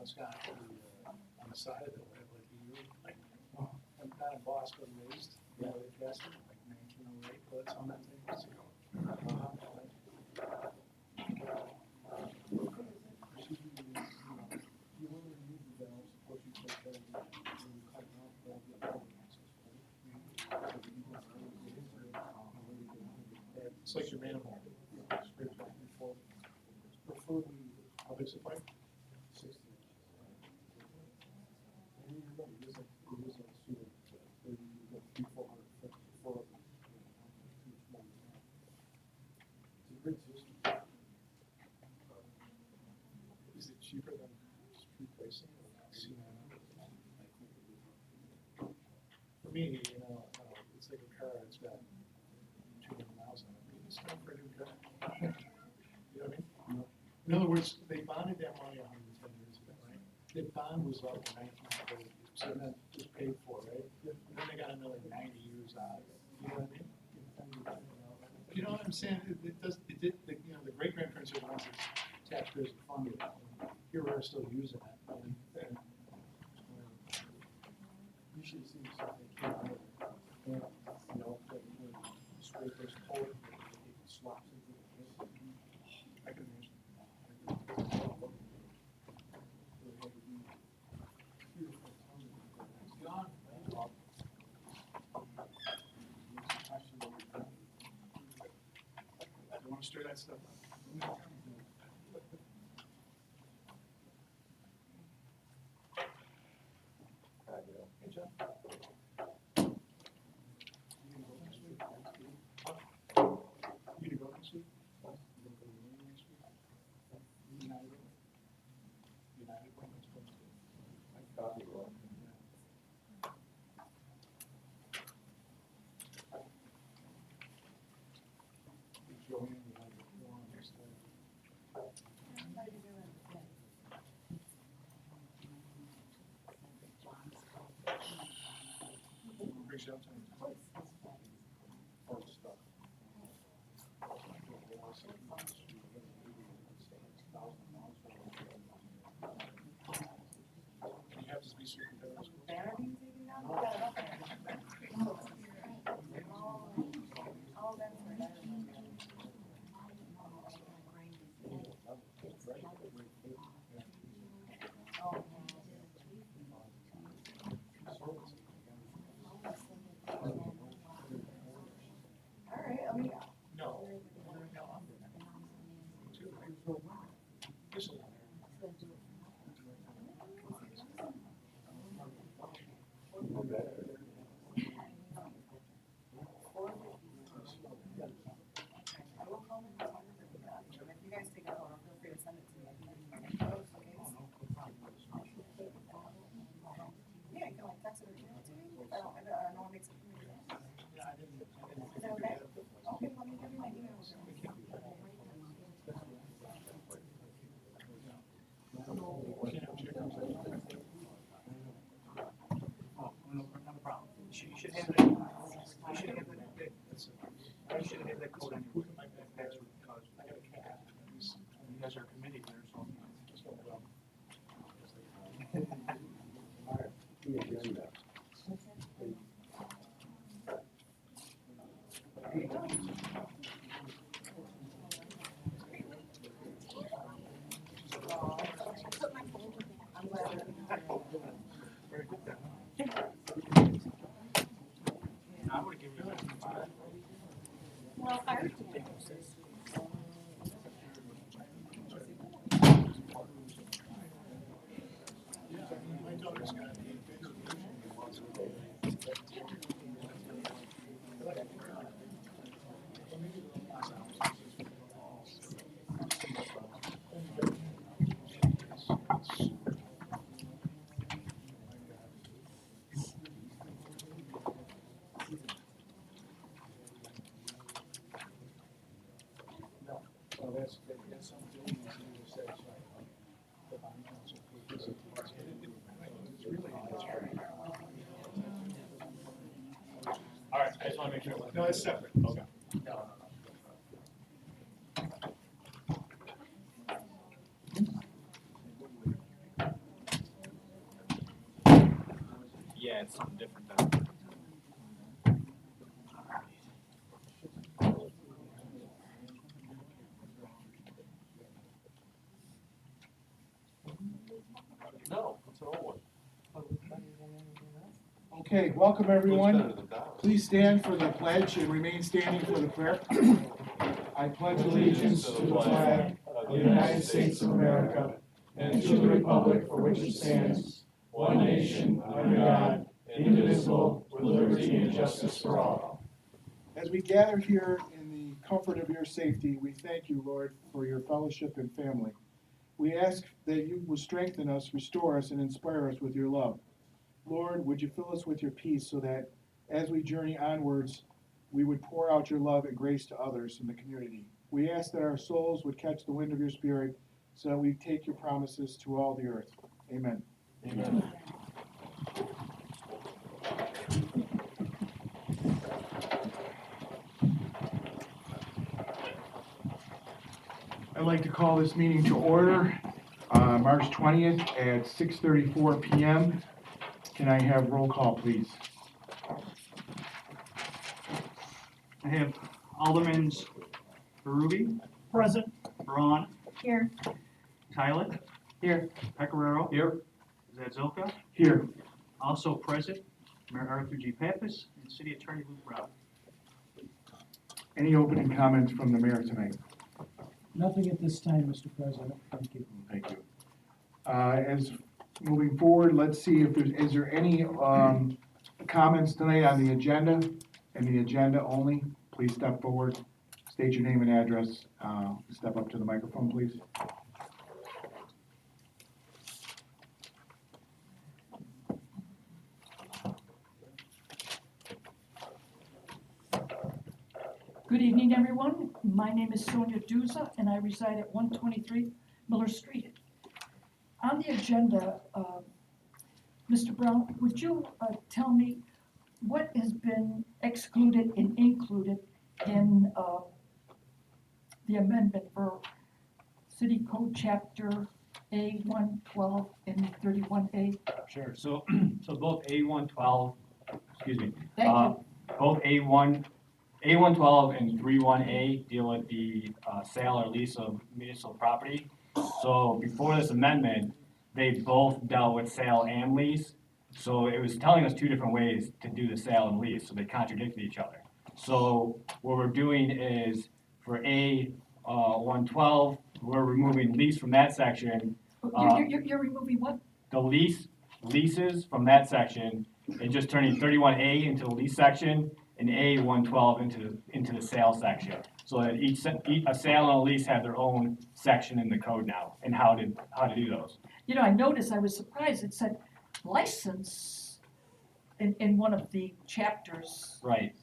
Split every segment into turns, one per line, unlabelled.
it's got on the side of it, like you, like, I'm not in Boston raised, they tested like 1908, but it's on that thing. It's like your manifold. Straight back and forth. Preferably, how big's the pipe? 60 inches. And you know, it is a sewer. Maybe you go 300-400 foot before it's a great system. Is it cheaper than just replacing or for me, you know, it's like a car. It's got 200 miles on it. It's not for a new car. You know what I mean? No. In other words, they bonded that money 110 years ago, right? The bond was up in 1940, so that just paid for, right? And then they got another 90 years out of it. You know what I mean? You know what I'm saying? It you know, the great grandparents are the ones that taxpayers are funded. Here we're still using it. And you should see something. You know, scrapers pull it, it slops into the I can imagine. You want to stir that stuff up? Hey, John. You to go next week? You to go to the meeting next week? United Women's Wednesday. I thought you were. Joanne, you have the forum next time. Reach out to me. Or stuff. You have to be super competitive. You should have that. You should have that code on your password because I got a cat. You guys are committed there, so just don't go. All right. The agenda. Very good then. I would give you that.
Well, I
My daughter's got that's something you need to say. The bond council. It's really.
All right, I just want to make sure.
No, it's separate.
Okay.
No.
Yeah, it's something different than. No, it's an old one.
Okay, welcome everyone. Please stand for the pledge and remain standing for the prayer. I pledge allegiance to the flag of the United States of America and to the republic for which it stands, one nation, under God, indivisible, with liberty and justice for all. As we gather here in the comfort of your safety, we thank you, Lord, for your fellowship and family. We ask that you will strengthen us, restore us, and inspire us with your love. Lord, would you fill us with your peace so that as we journey onwards, we would pour out your love and grace to others in the community. We ask that our souls would catch the wind of your spirit so that we take your promises to all the earth. Amen.
Amen.
I'd like to call this meeting to order, March 20th at 6:34 p.m. Can I have roll call, please?
I have Aldermans Berube. Present. Braun.
Here.
Tyler. Here. Pecoraro.
Here.
Zadzilka.
Here.
Also present, Mayor Arthur G. Pappas and City Attorney Luke Brown.
Any opening comments from the mayor tonight?
Nothing at this time, Mr. President. Thank you.
Thank you. As moving forward, let's see if is there any comments tonight on the agenda and the agenda only? Please step forward, state your name and address. Step up to the microphone, please.
Good evening, everyone. My name is Sonia Duza, and I reside at 123 Miller Street. On the agenda, Mr. Brown, would you tell me what has been excluded and included in the amendment for City Code Chapter A112 and 31A?
Sure, so both A112, excuse me.
Thank you.
Both A112 and 31A deal with the sale or lease of municipal property. So before this amendment, they both dealt with sale and lease. So it was telling us two different ways to do the sale and lease, so they contradicted each other. So what we're doing is for A112, we're removing lease from that section.
You're removing what?
The leases from that section, and just turning 31A into the lease section and A112 into the sale section. So that each a sale and a lease have their own section in the code now, and how to do those.
You know, I noticed, I was surprised, it said license in one of the chapters.
Right.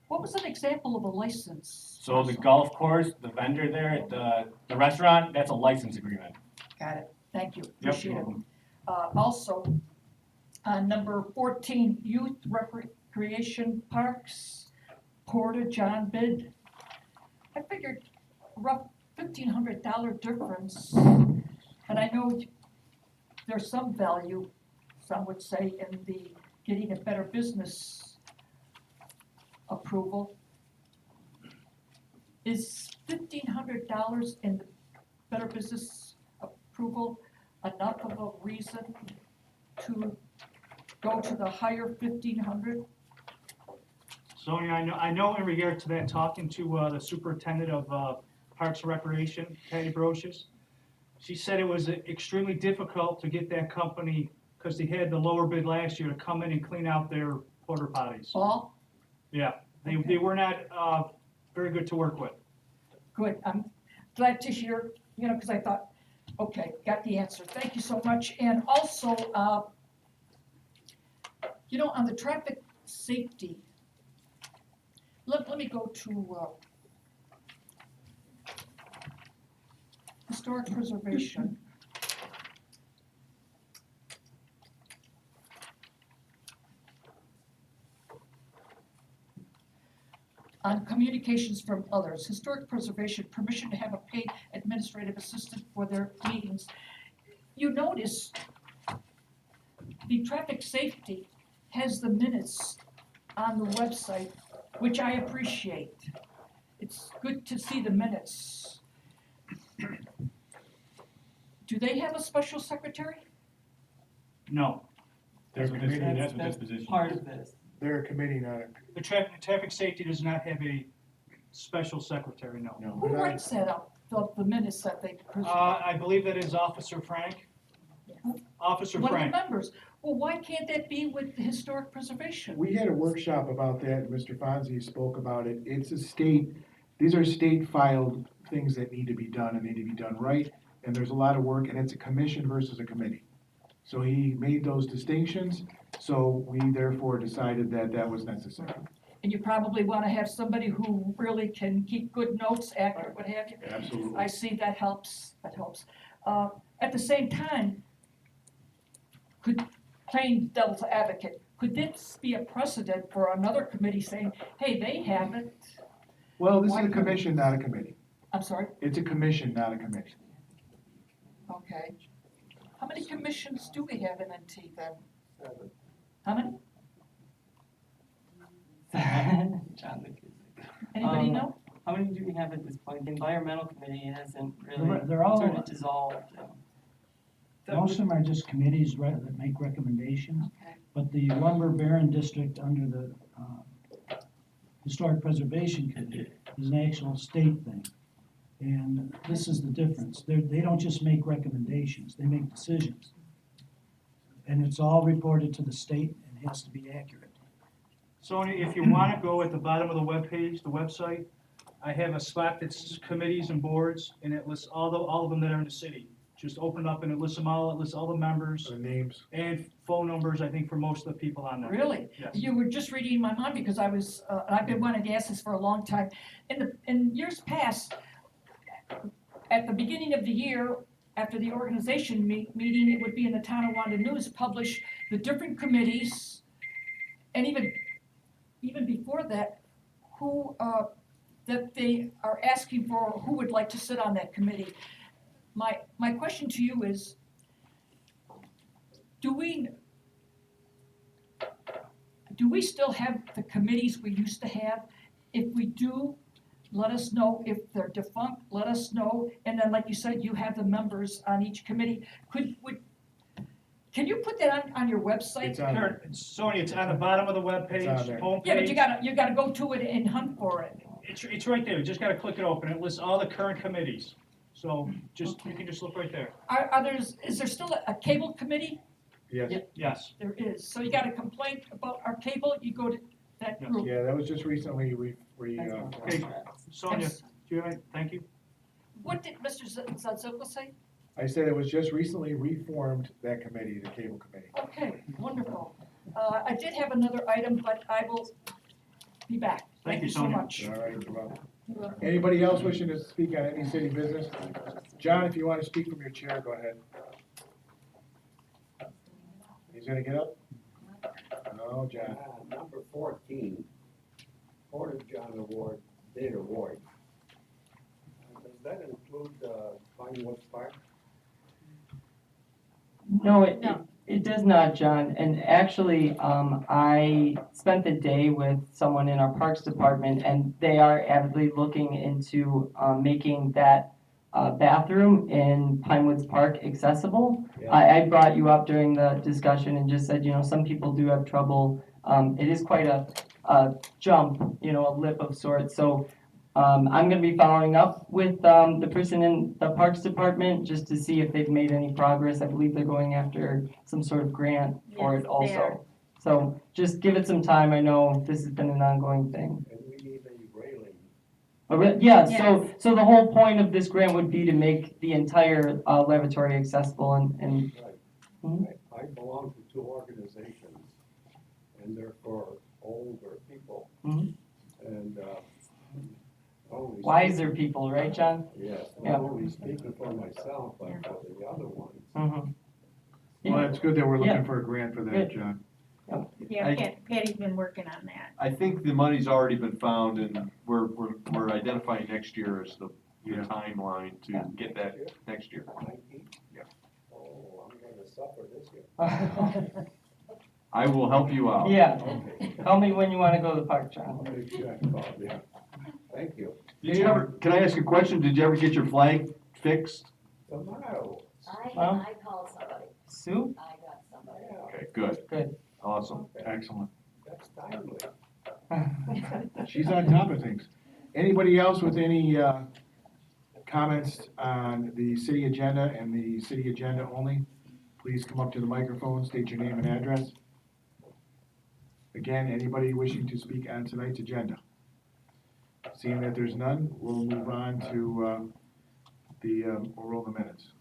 What was an example of a license?
So the golf course, the vendor there at the restaurant, that's a license agreement.
Got it, thank you,
Yep.
appreciate it. Also, number 14, youth recreation parks, Porta John bid. I figured rough $1,500 difference, and I know there's some value, some would say, in the getting a better business approval. Is $1,500 in the better business approval enough of a reason to go to the higher 1,500?
Sonia, I know in regard to that, talking to the superintendent of Parks and Recreation, Patty Brocious, she said it was extremely difficult to get that company, because they had the lower bid last year, to come in and clean out their porta potties.
All?
Yeah, they were not very good to work with.
Good, I'm glad to hear, you know, because I thought, okay, got the answer. Thank you so much. And also, you know, on the traffic safety, let me go to historic preservation. On communications from others, historic preservation, permission to have a paid administrative assistant for their meetings. You notice the traffic safety has the minutes on the website, which I appreciate. It's good to see the minutes. Do they have a special secretary?
No,
That's what this,
That's-
that's what this
that's
position
part
is.
of this.
They're a committee, not a.
the traffic safety does not have a special secretary, no.
No.
Who writes that up, the minutes that they present?
I believe that is Officer Frank. Officer
One of the
Frank.
members. Well, why can't that be with the historic preservation?
We had a workshop about that, and Mr. Fonzie spoke about it. It's a state, these are state filed things that need to be done and need to be done right. And there's a lot of work, and it's a commission versus a committee. So he made those distinctions, so we therefore decided that that was necessary.
And you probably want to have somebody who really can keep good notes, accurate, what have you.
Absolutely.
I see, that helps, that helps. At the same time, playing devil's advocate, could this be a precedent for another committee saying, hey, they haven't?
Well, this is
Why
a
couldn't-
commission, not a committee.
I'm sorry,
It's a commission, not a committee.
okay. How many commissions do we have in NT then? How many?
John McKissick.
Anybody know?
How many do we have at this point? The environmental committee hasn't
They're
really
all-
sort of dissolved.
Most of them are just committees that make recommendations,
Okay.
but the lumber baron district under the Historic Preservation Committee is an actual state thing. And this is the difference. They don't just make recommendations, they make decisions. And it's all reported to the state and has to be accurate.
Sonia, if you want to go at the bottom of the webpage, the website, I have a spot that's committees and boards, and it lists all of them that are in the city. Just open up and it lists them all, it lists all the members
The names.
and phone numbers, I think, for most of the people on there.
Really?
Yes.
You were just reading my mind because I've been wanting to ask this for a long time. In years past, at the beginning of the year, after the organization meeting, it would be in the Tonawanda News, publish the different committees, and even before that, who, that they are asking for, who would like to sit on that committee. My question to you is, do we still have the committees we used to have? If we do, let us know. If they're defunct, let us know. And then, like you said, you have the members on each committee. Can you put that on your website?
It's on
Here, Sonia, it's on the bottom of the
It's on there.
webpage, homepage.
Yeah, but you gotta go to it and hunt for it.
It's right there, you just gotta click it open, it lists all the current committees. So you can just look right there.
Is there still a cable committee?
Yes.
Yes.
There is. So you got a complaint about our cable, you go to that
Yes.
group.
Yeah, that was just recently,
Okay. Sonia, do you have any, thank you.
What did Mr. Zazuka say?
I said it was just recently reformed, that committee, the cable committee.
Okay, wonderful. I did have another item, but I will be back.
Thank you,
so
Sonia.
much.
All right, you're welcome. Anybody else wishing to speak on any city business? John, if you want to speak from your chair, go ahead. He's gonna get up? No, John.
Number 14, Porter-John Award, bid award. Does that include Pinewoods Park?
No,
No.
it does not, John. And actually, I spent the day with someone in our Parks Department, and they are avidly looking into making that bathroom in Pinewoods Park accessible.
Yeah.
I brought you up during the discussion and just said, some people do have trouble. It is quite a jump, a lip of sorts. So I'm gonna be following up with the person in the Parks Department just to see if they've made any progress. I believe they're going after some sort of grant for
Yes,
it
they
also.
are.
So just give it some time. I know this has been an ongoing thing.
And we need a railing.
Yeah, so the whole point of this grant would be to make the entire lavatory accessible and Mhm.
I belong to two organizations, and they're for older people.
Mhm.
And only
wiser people, right, John?
Yes,
Yeah.
not only speaking for myself, but for the other ones.
Mm-hmm.
Well, it's good that we're
Yeah.
looking for a grant for that,
Good.
John.
Yeah, Patty's been working on that.
I think the money's already been found and we're identifying next year as the
Yeah.
timeline
Yeah.
to get that next year.
19?
Yeah.
Oh, I'm gonna suffer this year.
I will help you out.
Yeah,
Okay,
call me when you wanna go to the park,
I'll
John.
make sure, Bob, yeah. Thank you.
Did you ever, can I ask a question? Did you ever get your flag fixed?
Tomorrow,
Well-
I called somebody,
Sue?
I got somebody.
yeah,
Okay, good.
Good.
Awesome, excellent.
that's timely.
She's on top of things. Anybody else with any comments on the city agenda and the city agenda only? Please come up to the microphone, state your name and address. Again, anybody wishing to speak on tonight's agenda? Seeing that there's none, we'll move on to we'll roll the minutes.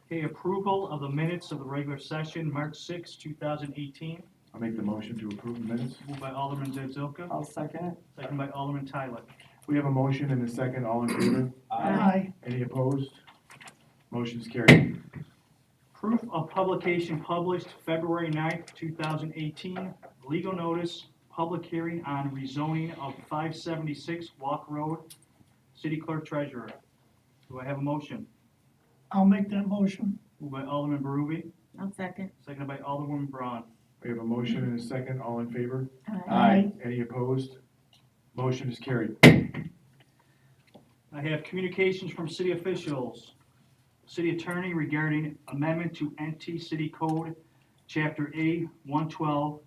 Okay, approval of the minutes of the regular session, March 6, 2018.
I'll make the motion to approve the minutes.
Moved by Alderman Zazoka,
I'll second it.
second by Alderman Tyler.
We have a motion and a second, all in favor?
Aye.
Any opposed? Motion's carried.
Proof of publication published February 9th, 2018. Legal notice, public hearing on rezoning of 576 Walk Road. City Clerk Treasurer. Do I have a motion?
I'll make that motion.
Moved by Alderman Berube,
I'll second.
seconded by Alderwoman Braun.
We have a motion and a second, all in favor?
Aye.
Any opposed? Motion is carried.
I have communications from city officials. City attorney regarding amendment to NT City Code, Chapter A, 112,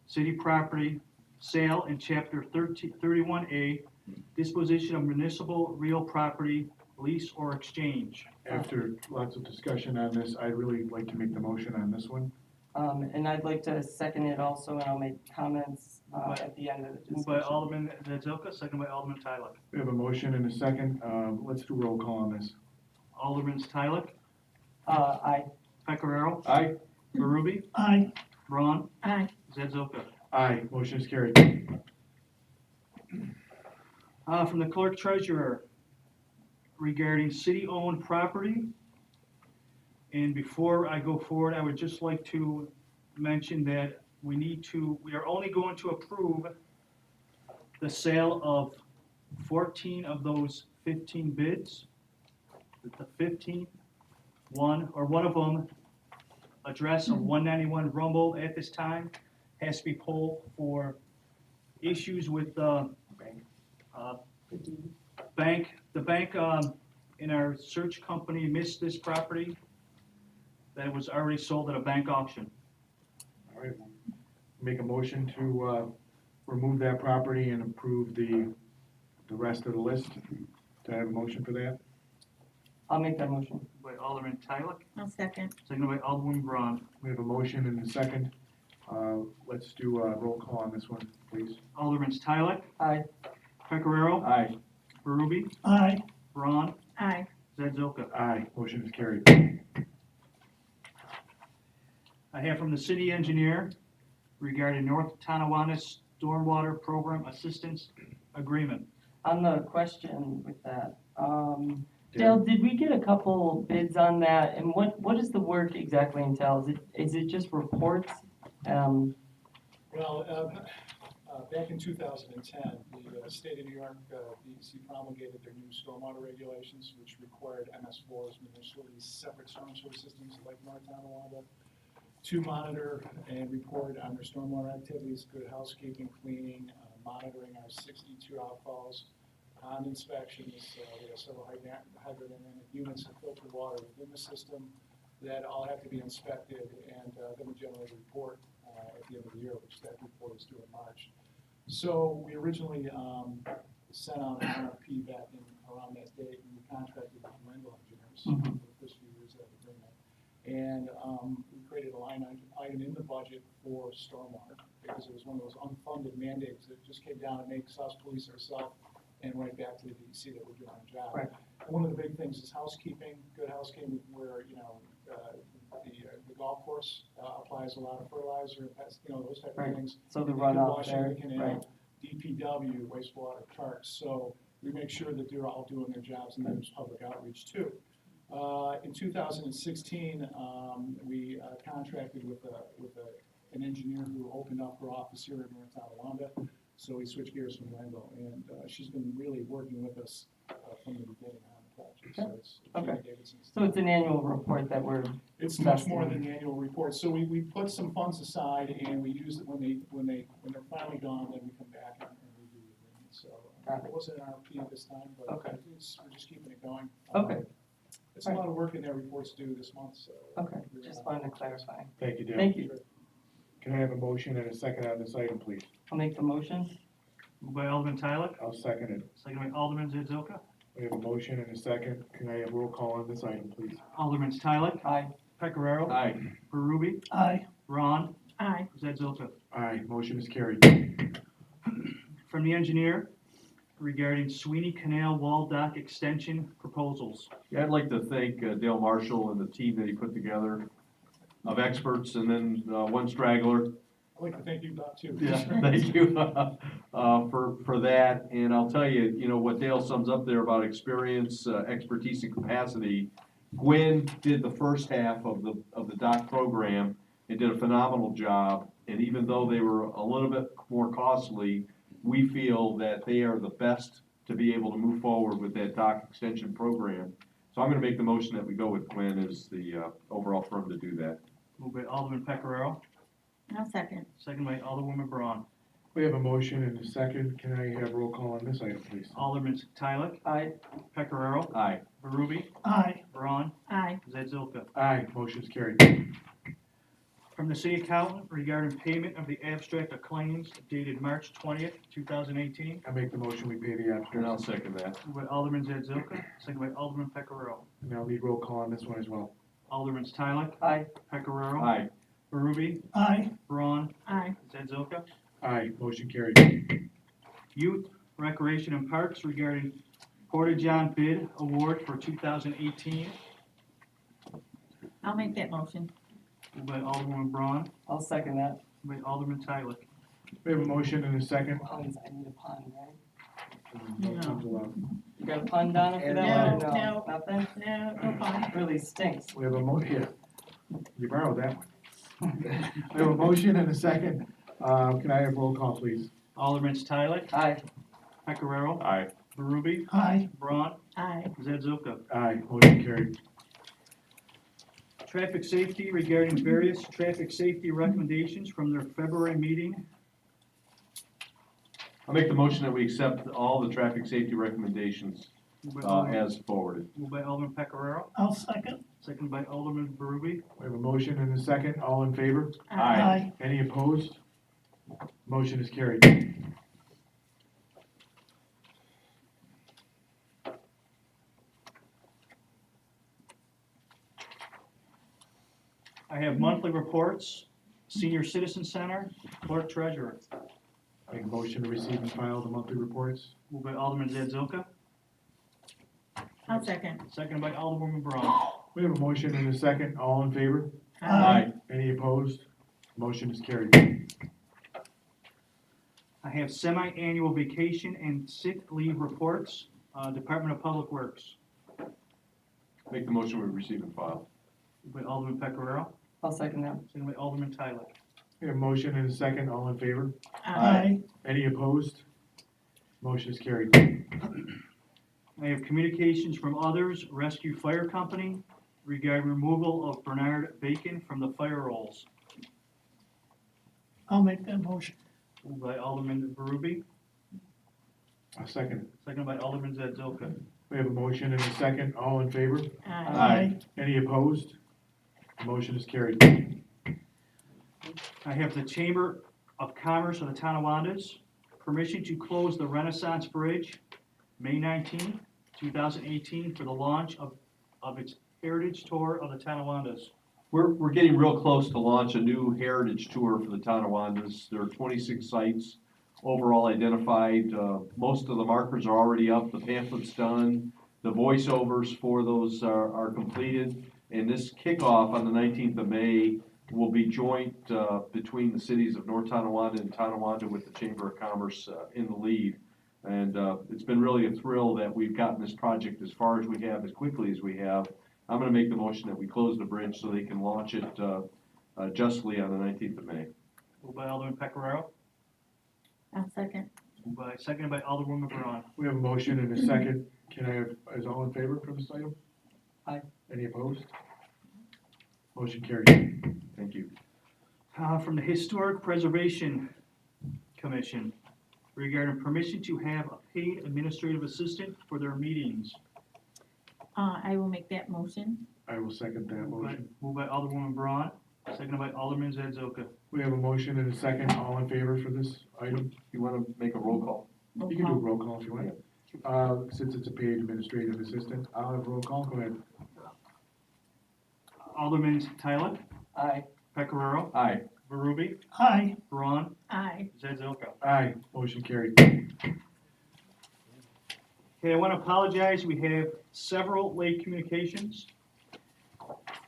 city property, sale, and Chapter 31A, disposition of municipal real property, lease or exchange.
After lots of discussion on this, I'd really like to make the motion on this one.
And I'd like to second it also, and I'll make comments at the end of the
Moved by
discussion.
Alderman Zazoka, seconded by Alderman Tyler.
We have a motion and a second. Let's do roll call on this.
Alderman Tyler,
Aye.
Pecoraro,
Aye.
Berube,
Aye.
Braun,
Aye.
Zazoka.
Aye, motion is carried.
From the clerk treasurer regarding city-owned property. And before I go forward, I would just like to mention that we are only going to approve the sale of 14 of those 15 bids. The 15th one of them, address of 191 Rumble at this time, has to be pulled for issues with the bank. The bank in our search company missed this property that was already sold at a bank auction.
All right, make a motion to remove that property and approve the rest of the list. Do I have a motion for that?
I'll make that motion.
By Alderman Tyler,
I'll second.
seconded by Alderman Braun.
We have a motion and a second. Let's do a roll call on this one, please.
Alderman Tyler,
Aye.
Pecoraro,
Aye.
Berube,
Aye.
Braun,
Aye.
Zazoka.
Aye, motion is carried.
I have from the city engineer regarding North Tonawanda Stormwater Program Assistance Agreement.
On the question with that, Dale, did we get a couple bids on that? And what does the work exactly entail? Is it just reports?
Well, back in 2010, the state of New York, DEC promulgated their new stormwater regulations, which required MS4s, municipally separate stormwater systems like North Tonawanda, to monitor and report on their stormwater activities, good housekeeping, cleaning, monitoring our 62 outfalls, pond inspections. We have several hydrodynamic units of filtered water within the system that all have to be inspected, and then we generate a report at the end of the year, which that report is due in March. So we originally sent out an RFP back in around that date, and we contracted with Wendell Engineers for the first few years of that agreement. And we created a line item in the budget for stormwater, because it was one of those unfunded mandates that just came down and makes us police ourselves and right back to the DEC that we're doing our job.
Right.
And one of the big things is housekeeping, good housekeeping, where, the golf course applies a lot of fertilizer, and pest, those type of
Right.
things.
So the
They could
runoff
wash
there,
in the canal,
right.
DPW, wastewater, parks, so we make sure that they're all doing their jobs, and there's public outreach too. In 2016, we contracted with an engineer who opened up her office here in North Tonawanda, so we switched gears from Wendell, and she's been really working with us from the beginning on So it's
Okay.
Davidson's.
So it's an annual report that we're,
It's much more than the annual report, so we put some funds aside and we use it when they're finally gone, then we come back and review the agreement, so.
Got it.
It wasn't an RFP at this time, but
Okay.
we're just keeping it going.
Okay.
It's a lot of work in their reports due this month, so.
okay, just wanted to clarify.
Thank you, Dale.
Thank you.
Can I have a motion and a second on this item, please?
I'll make the motion.
Moved by Alderman Tyler,
I'll second it.
second by Alderman Zazoka.
We have a motion and a second. Can I have roll call on this item, please?
Alderman Tyler,
Aye.
Pecoraro,
Aye.
Berube,
Aye.
Ron,
Aye.
Zazoka.
Aye, motion is carried.
From the engineer regarding Sweeney Canal Wall Dock Extension proposals.
Yeah, I'd like to thank Dale Marshall and the team that he put together of experts, and then one straggler.
I'd like to thank you, Bob, too.
Yeah, thank you for that. And I'll tell you, you know, what Dale sums up there about experience, expertise, and capacity. Gwen did the first half of the doc program and did a phenomenal job. And even though they were a little bit more costly, we feel that they are the best to be able to move forward with that dock extension program. So I'm gonna make the motion that we go with Gwen as the overall firm to do that.
Moved by Alderman Pecoraro,
I'll second.
second by Alderwoman Braun.
We have a motion and a second. Can I have roll call on this item, please?
Alderman Tyler,
Aye.
Pecoraro,
Aye.
Berube,
Aye.
Braun,
Aye.
Zazoka.
Aye, motion is carried.
From the city accountant regarding payment of the abstract of claims dated March 20th, 2018.
I make the motion, we pay the
And I'll
abstract.
second that.
Moved by Alderman Zazoka, second by Alderman Pecoraro.
And I'll need roll call on this one as well.
Alderman Tyler,
Aye.
Pecoraro,
Aye.
Berube,
Aye.
Braun,
Aye.
Zazoka.
Aye, motion carried.
Youth, Recreation and Parks regarding Porta John bid award for 2018.
I'll make that motion.
Moved by Alderman Braun,
I'll second that.
moved by Alderman Tyler.
We have a motion and a second.
Puns, I need a pun, right?
No puns allowed.
You got a pun, Donna, for that one? or
No,
Nothing?
No, no fun.
Really stinks.
We have a here. You borrowed that one. We have a motion and a second. Can I have roll call, please?
Alderman Tyler,
Aye.
Pecoraro,
Aye.
Berube,
Aye.
Braun,
Aye.
Zazoka.
Aye, motion carried.
Traffic safety regarding various traffic safety recommendations from their February meeting.
I'll make the motion that we accept all the traffic safety recommendations
Moved by Alderman-
as forwarded.
moved by Alderman Pecoraro,
I'll second.
second by Alderman Berube.
We have a motion and a second. All in favor?
Aye.
Any opposed? Motion is carried.
I have monthly reports, Senior Citizen Center, Clerk Treasurer.
Make a motion to receive and file the monthly reports.
Moved by Alderman Zazoka,
I'll second.
second by Alderwoman Braun.
We have a motion and a second. All in favor?
Aye.
Any opposed? Motion is carried.
I have semi-annual vacation and sick leave reports, Department of Public Works.
Make the motion we receive and file.
Moved by Alderman Pecoraro,
I'll second that.
second by Alderman Tyler.
We have a motion and a second. All in favor?
Aye.
Any opposed? Motion is carried.
I have communications from others, Rescue Fire Company, regarding removal of Bernard Bacon from the fire rolls.
I'll make that motion.
Moved by Alderman Berube,
A second.
second by Alderman Zazoka.
We have a motion and a second. All in favor?
Aye.
Any opposed? Motion is carried.
I have the Chamber of Commerce of the Tonawandas, permission to close the Renaissance Bridge, May 19th, 2018, for the launch of its Heritage Tour of the Tonawandas.
We're getting real close to launch a new heritage tour for the Tonawandas. There are 26 sites overall identified. Most of the markers are already up, the pamphlet's done, the voiceovers for those are completed. And this kickoff on the 19th of May will be joint between the cities of North Tonawanda and Tonawanda with the Chamber of Commerce in the lead. And it's been really a thrill that we've gotten this project as far as we have, as quickly as we have. I'm gonna make the motion that we close the bridge so they can launch it justly on the 19th of May.
Moved by Alderman Pecoraro,
I'll second.
Moved by, seconded by Alderwoman Braun.
We have a motion and a second. Can I have, is all in favor for this item?
Aye.
Any opposed? Motion carried.
Thank you.
From the Historic Preservation Commission regarding permission to have a paid administrative assistant for their meetings.
I will make that motion.
I will second that motion.
Moved by Alderwoman Braun, seconded by Alderman Zazoka.
We have a motion and a second. All in favor for this item?
You wanna make a roll call?
Roll
You can do a
call.
roll call if you want. Since it's a paid administrative assistant, I'll have roll call. Go ahead.
Alderman Tyler,
Aye.
Pecoraro,
Aye.
Berube,
Aye.
Braun,
Aye.
Zazoka.
Aye, motion carried.
Okay, I want to apologize, we have several late communications.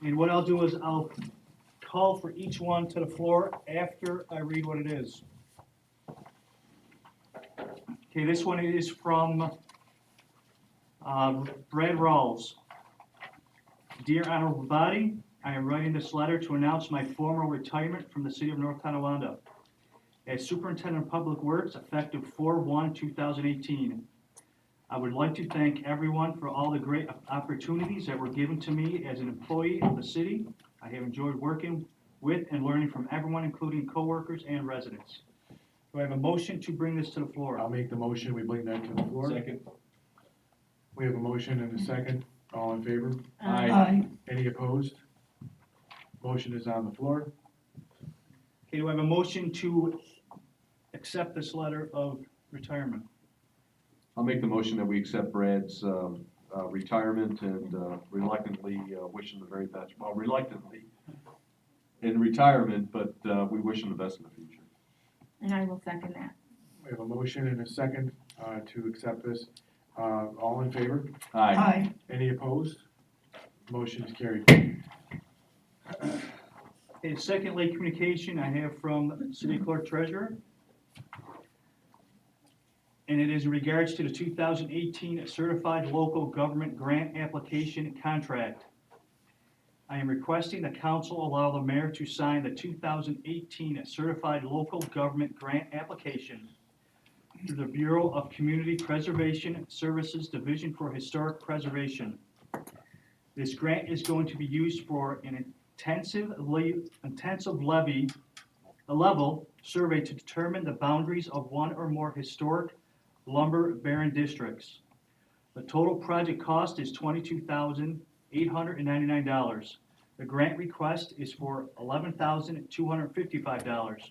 And what I'll do is I'll call for each one to the floor after I read what it is. Okay, this one is from Brad Rawls. Dear Honorable Body, I am writing this letter to announce my formal retirement from the City of North Tonawanda as Superintendent of Public Works effective 4/1/2018. I would like to thank everyone for all the great opportunities that were given to me as an employee of the city. I have enjoyed working with and learning from everyone, including coworkers and residents. Do I have a motion to bring this to the floor?
I'll make the motion. We bring that to the floor.
Second.
We have a motion and a second. All in favor?
Aye.
Any opposed? Motion is on the floor.
Okay, do I have a motion to accept this letter of retirement?
I'll make the motion that we accept Brad's retirement and reluctantly wish him the very best. Well, reluctantly in retirement, but we wish him the best in the future.
And I will second that.
We have a motion and a second to accept this. All in favor?
Aye.
Aye.
Any opposed? Motion is carried.
Okay, second late communication I have from City Clerk Treasurer. And it is in regards to the 2018 Certified Local Government Grant Application Contract. I am requesting the council allow the mayor to sign the 2018 Certified Local Government Grant Application through the Bureau of Community Preservation Services Division for Historic Preservation. This grant is going to be used for an intensive level survey to determine the boundaries of one or more historic lumber baron districts. The total project cost is $22,899. The grant request is for $11,255.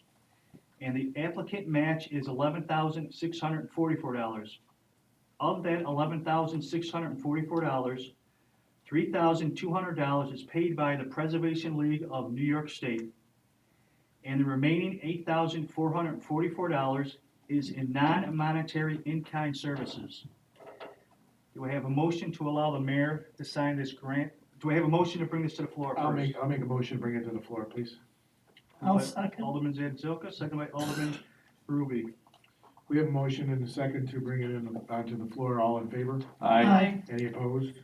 And the applicant match is $11,644. Of that $11,644, $3,200 is paid by the Preservation League of New York State. And the remaining $8,444 is in non-monetary in-kind services. Do I have a motion to allow the mayor to sign this grant? Do I have a motion to bring this to the floor
I'll
first?
make a motion to bring it to the floor, please.
I'll
By
second.
Alderman Zazoka, second by Alderman Berube.
We have a motion and a second to bring it onto the floor. All in favor?
Aye.
Any opposed?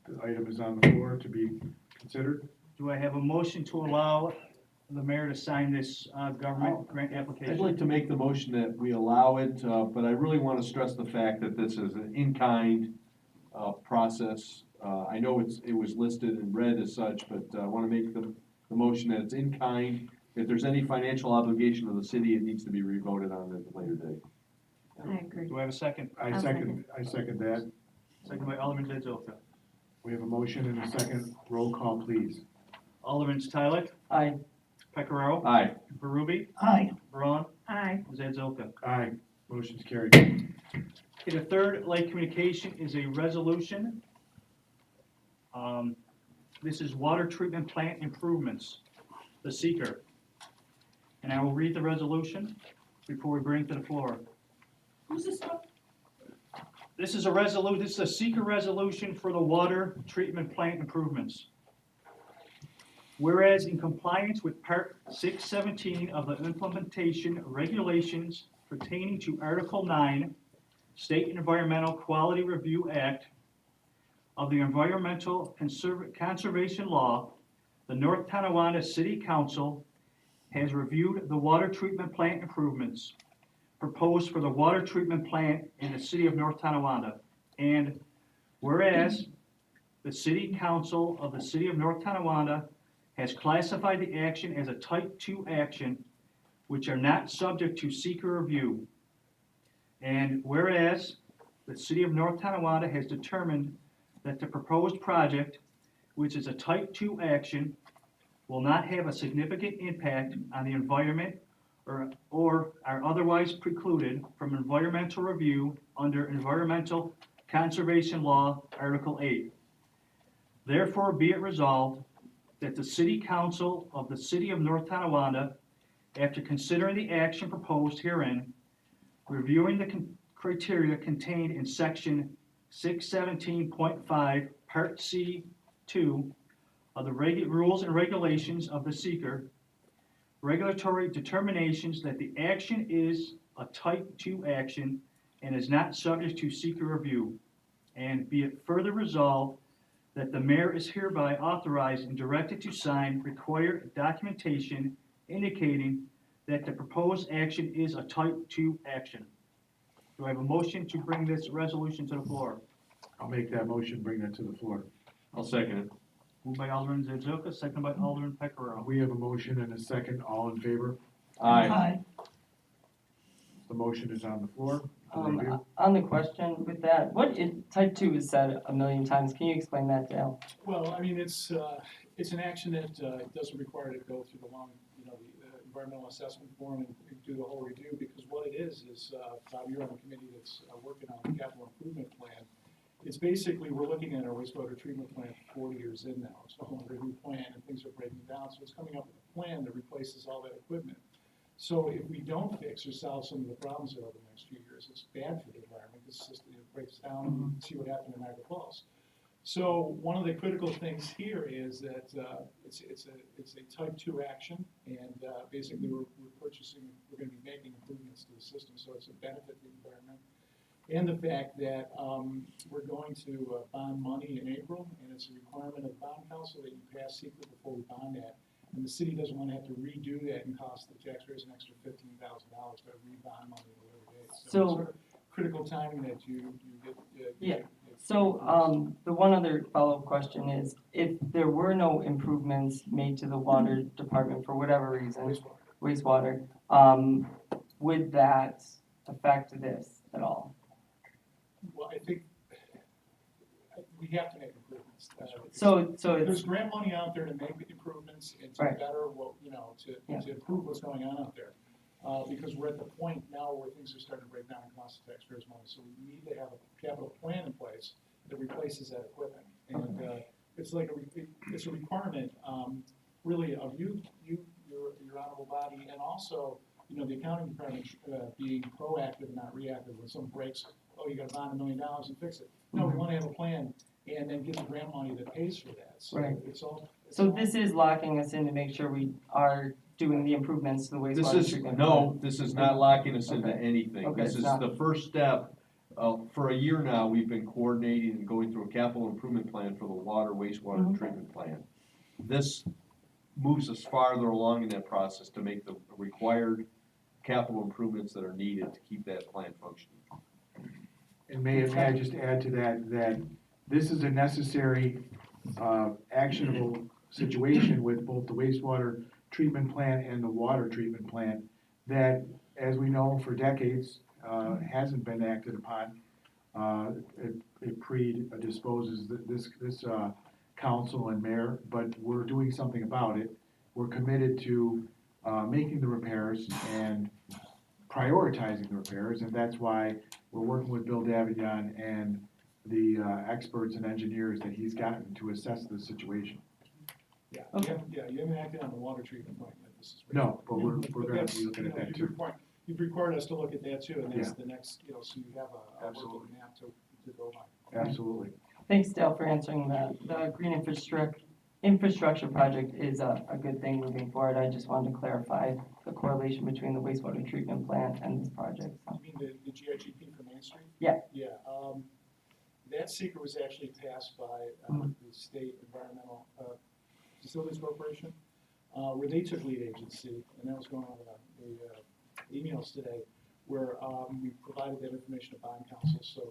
The item is on the floor to be considered.
Do I have a motion to allow the mayor to sign this government grant
I'd
application?
like to make the motion that we allow it, but I really want to stress the fact that this is an in-kind process. I know it was listed and read as such, but I want to make the motion that it's in-kind. If there's any financial obligation of the city, it needs to be re-voted on at a later date.
I agree.
Do I have a second?
I
I'll
second that.
Second by Alderman Zazoka.
We have a motion and a second. Roll call, please.
Alderman Tyler,
Aye.
Pecoraro,
Aye.
Berube,
Aye.
Braun,
Aye.
Zazoka.
Aye. Motion's carried.
Okay, the third late communication is a resolution. This is water treatment plant improvements, the seeker. And I will read the resolution before we bring it to the floor.
Who's this one?
This is a seeker resolution for the water treatment plant improvements. Whereas in compliance with Part 617 of the implementation regulations pertaining to Article 9, State Environmental Quality Review Act of the Environmental Conservation Law, the North Tonawanda City Council has reviewed the water treatment plant improvements. proposed for the water treatment plant in the city of North Tonawanda. And whereas the city council of the city of North Tonawanda has classified the action as a type 2 action, which are not subject to seeker review. And whereas the city of North Tonawanda has determined that the proposed project, which is a type 2 action, will not have a significant impact on the environment or are otherwise precluded from environmental review under Environmental Conservation Law, Article 8. Therefore, be it resolved that the City Council of the City of North Tonawanda, after considering the action proposed herein, reviewing the criteria contained in Section 617.5, Part C 2 of the rules and regulations of the seeker, regulatory determinations that the action is a type 2 action and is not subject to seeker review. And be it further resolved that the mayor is hereby authorized and directed to sign required documentation indicating that the proposed action is a type 2 action. Do I have a motion to bring this resolution to the floor?
I'll make that motion, bring that to the floor.
I'll second it.
Moved by Alderman Zazoka, seconded by Alderman Pecoraro.
We have a motion and a second, all in favor?
Aye.
The motion is on the floor. for review.
On the question with that, type 2 is said a million times, can you explain that, Dale?
Well, I mean, it's an action that doesn't require to go through the long, the environmental assessment form and do the whole review, because what it is, Bob, you're on the committee that's working on the capital improvement plan. It's basically, we're looking at our wastewater treatment plant 40 years in now. It's no longer a new plan and things are breaking down, so it's coming up with a plan that replaces all that equipment. So if we don't fix or solve some of the problems there over the next few years, it's bad for the environment, because it breaks down, and you can see what happened in Niagara Falls. So one of the critical things here is that it's a type 2 action, and basically we're going to be making improvements to the system, so it's a benefit to the environment. And the fact that we're going to bond money in April, and it's a requirement of the bond council that you pass secret before we bond that. And the city doesn't want to have to redo that and cost the taxpayers an extra $15,000 to rebond money at a later date. So it's sort of critical timing that you get.
Yeah. So, the one other follow-up question is, if there were no improvements made to the water department for whatever reason, wastewater, would that affect this at all?
Well, I think we have to make improvements.
So
There's
it's,
grant money out there to make improvements and to
Right.
better what, to improve what's going on out there. Because we're at the point now where things are starting to break down and cost the taxpayers money. So we need to have a capital plan in place that replaces that equipment. And it's like it's a requirement, really, of your honorable body, and also, the accounting department being proactive, not reactive. When something breaks, oh, you got to bond $1 million and fix it. No, we want to have a plan and then give the grant money that pays for that. So
Right.
it's all.
so this is locking us in to make sure we are doing the improvements to the
This
wastewater
is,
treatment.
no, this is not locking us into
Okay.
anything.
Okay,
This
it's
is
not.
the first step. For a year now, we've been coordinating and going through a capital improvement plan for the water wastewater
Mhm.
treatment plant. This moves us farther along in that process to make the required capital improvements that are needed to keep that plant functioning.
And may I just add to that this is a necessary, actionable situation with both the wastewater treatment plant and the water treatment plant that, as we know, for decades, hasn't been acted upon. It predisposes this council and mayor, but we're doing something about it. We're committed to making the repairs and prioritizing the repairs, and that's why we're working with Bill Davignon and the experts and engineers that he's gotten to assess the situation.
Yeah,
Okay.
you haven't acted on the water treatment plant yet. This is.
No, but we're
But
gonna
that's,
be looking at that too.
You've required us to look at that too, and that's
Yeah.
the next, so you have a
Absolutely.
working map to go by.
Absolutely.
Thanks, Dale, for answering that. The green infrastructure project is a good thing moving forward. I just wanted to clarify the correlation between the wastewater treatment plant and this project. So,
You mean the GIGP for Main Street?
Yeah.
Yeah, that secret was actually passed by
Mhm.
the State Environmental Facilities Corporation, where they took lead agency, and that was going on the emails today. where, we provided that information to bond council, so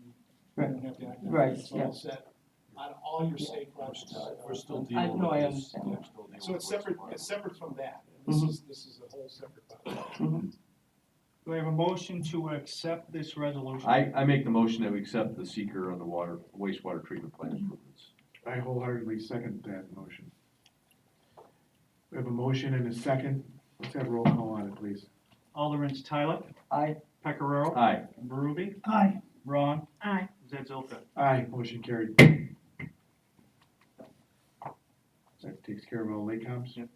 you don't have to act on it.
Right,
It's all set on all your state projects.
We're still
I
dealing
know, I
with this.
understand.
We're still dealing
So it's
with
separate,
what's
it's separate from that. This
Mhm.
is a whole separate project.
Do I have a motion to accept this resolution?
I make the motion that we accept the seeker on the wastewater treatment plant improvements.
I wholeheartedly second that motion. We have a motion and a second. Let's have roll call on it, please.
Alderman Tyler,
Aye.
Pecoriello,
Aye.
Berube,
Aye.
Braun,
Aye.
Zazilka.
Aye, motion carried. That takes care of all late comps?
Yep.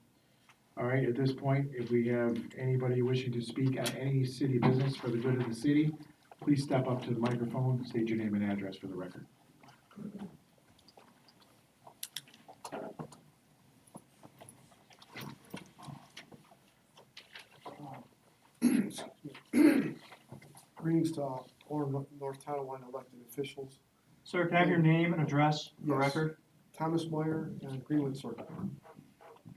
All right, at this point, if we have anybody wishing to speak on any city business for the good of the city, please step up to the microphone, state your name and address for the record.
Greetings to all North Tonawanda elected officials.
Sir, can I have your name and address for the
Yes.
record?
Thomas Meyer and Greenwood Circle,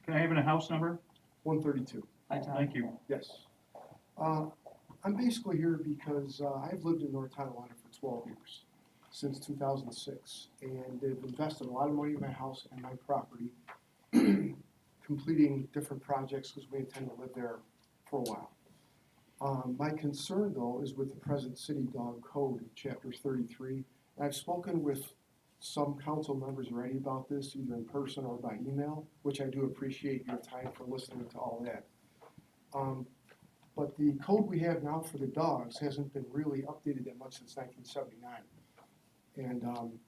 Can I have a house number?
132.
Aye, Tom.
Thank you.
Yes. I'm basically here because I've lived in North Tonawanda for 12 years, since 2006, and they've invested a lot of money in my house and my property, completing different projects because we intend to live there for a while. My concern, though, is with the present city dog code, chapter 33. I've spoken with some council members already about this, either in person or by email, which I do appreciate your time for listening to all that. But the code we have now for the dogs hasn't been really updated that much since 1979. And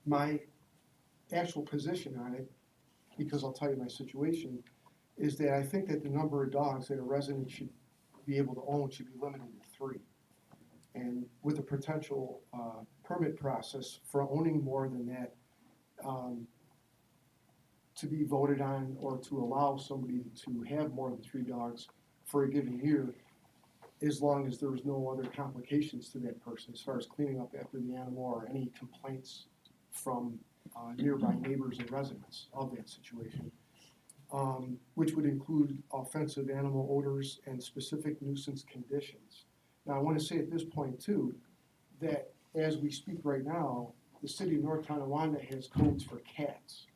my actual position on it, because I'll tell you my situation, is that I think that the number of dogs that a resident should be able to own should be limited to 3. And with a potential permit process for owning more than that, to be voted on or to allow somebody to have more than 3 dogs for a given year, as long as there was no other complications to that person as far as cleaning up after the animal or any complaints from nearby neighbors and residents of that situation. Which would include offensive animal odors and specific nuisance conditions. Now, I want to say at this point too, that as we speak right now, the city of North Tonawanda has codes for cats.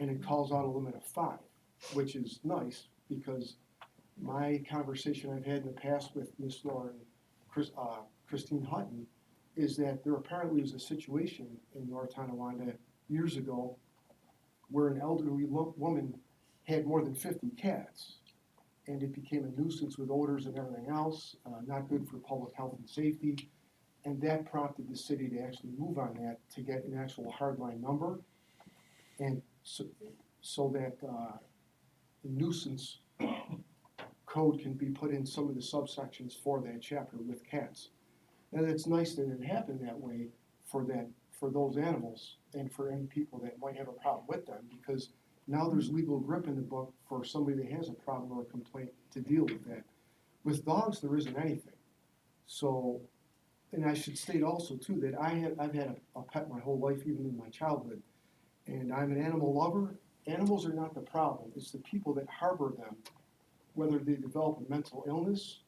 And it calls out a limit of 5, which is nice because my conversation I've had in the past with Ms. Lauren, Christine Hutton, is that there apparently was a situation in North Tonawanda years ago where an elderly woman had more than 50 cats. And it became a nuisance with odors and everything else, not good for public health and safety. And that prompted the city to actually move on that to get an actual hardline number. And so that the nuisance code can be put in some of the subsections for that chapter with cats. And it's nice that it happened that way for those animals and for any people that might have a problem with them, because now there's legal grip in the book for somebody that has a problem or a complaint to deal with that. With dogs, there isn't anything. So, and I should state also too that I've had a pet my whole life, even in my childhood, and I'm an animal lover. Animals are not the problem. It's the people that harbor them, whether they develop a mental illness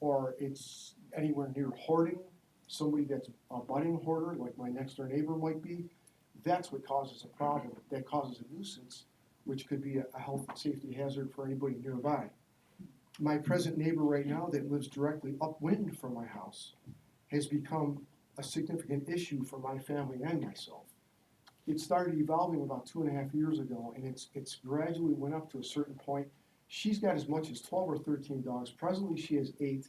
or it's anywhere near hoarding, somebody that's a budding hoarder, like my next door neighbor might be. That's what causes a problem. That causes a nuisance, which could be a health and safety hazard for anybody nearby. My present neighbor right now that lives directly upwind from my house has become a significant issue for my family and myself. It started evolving about 2.5 years ago, and it's gradually went up to a certain point. She's got as much as 12 or 13 dogs. Presently, she has 8.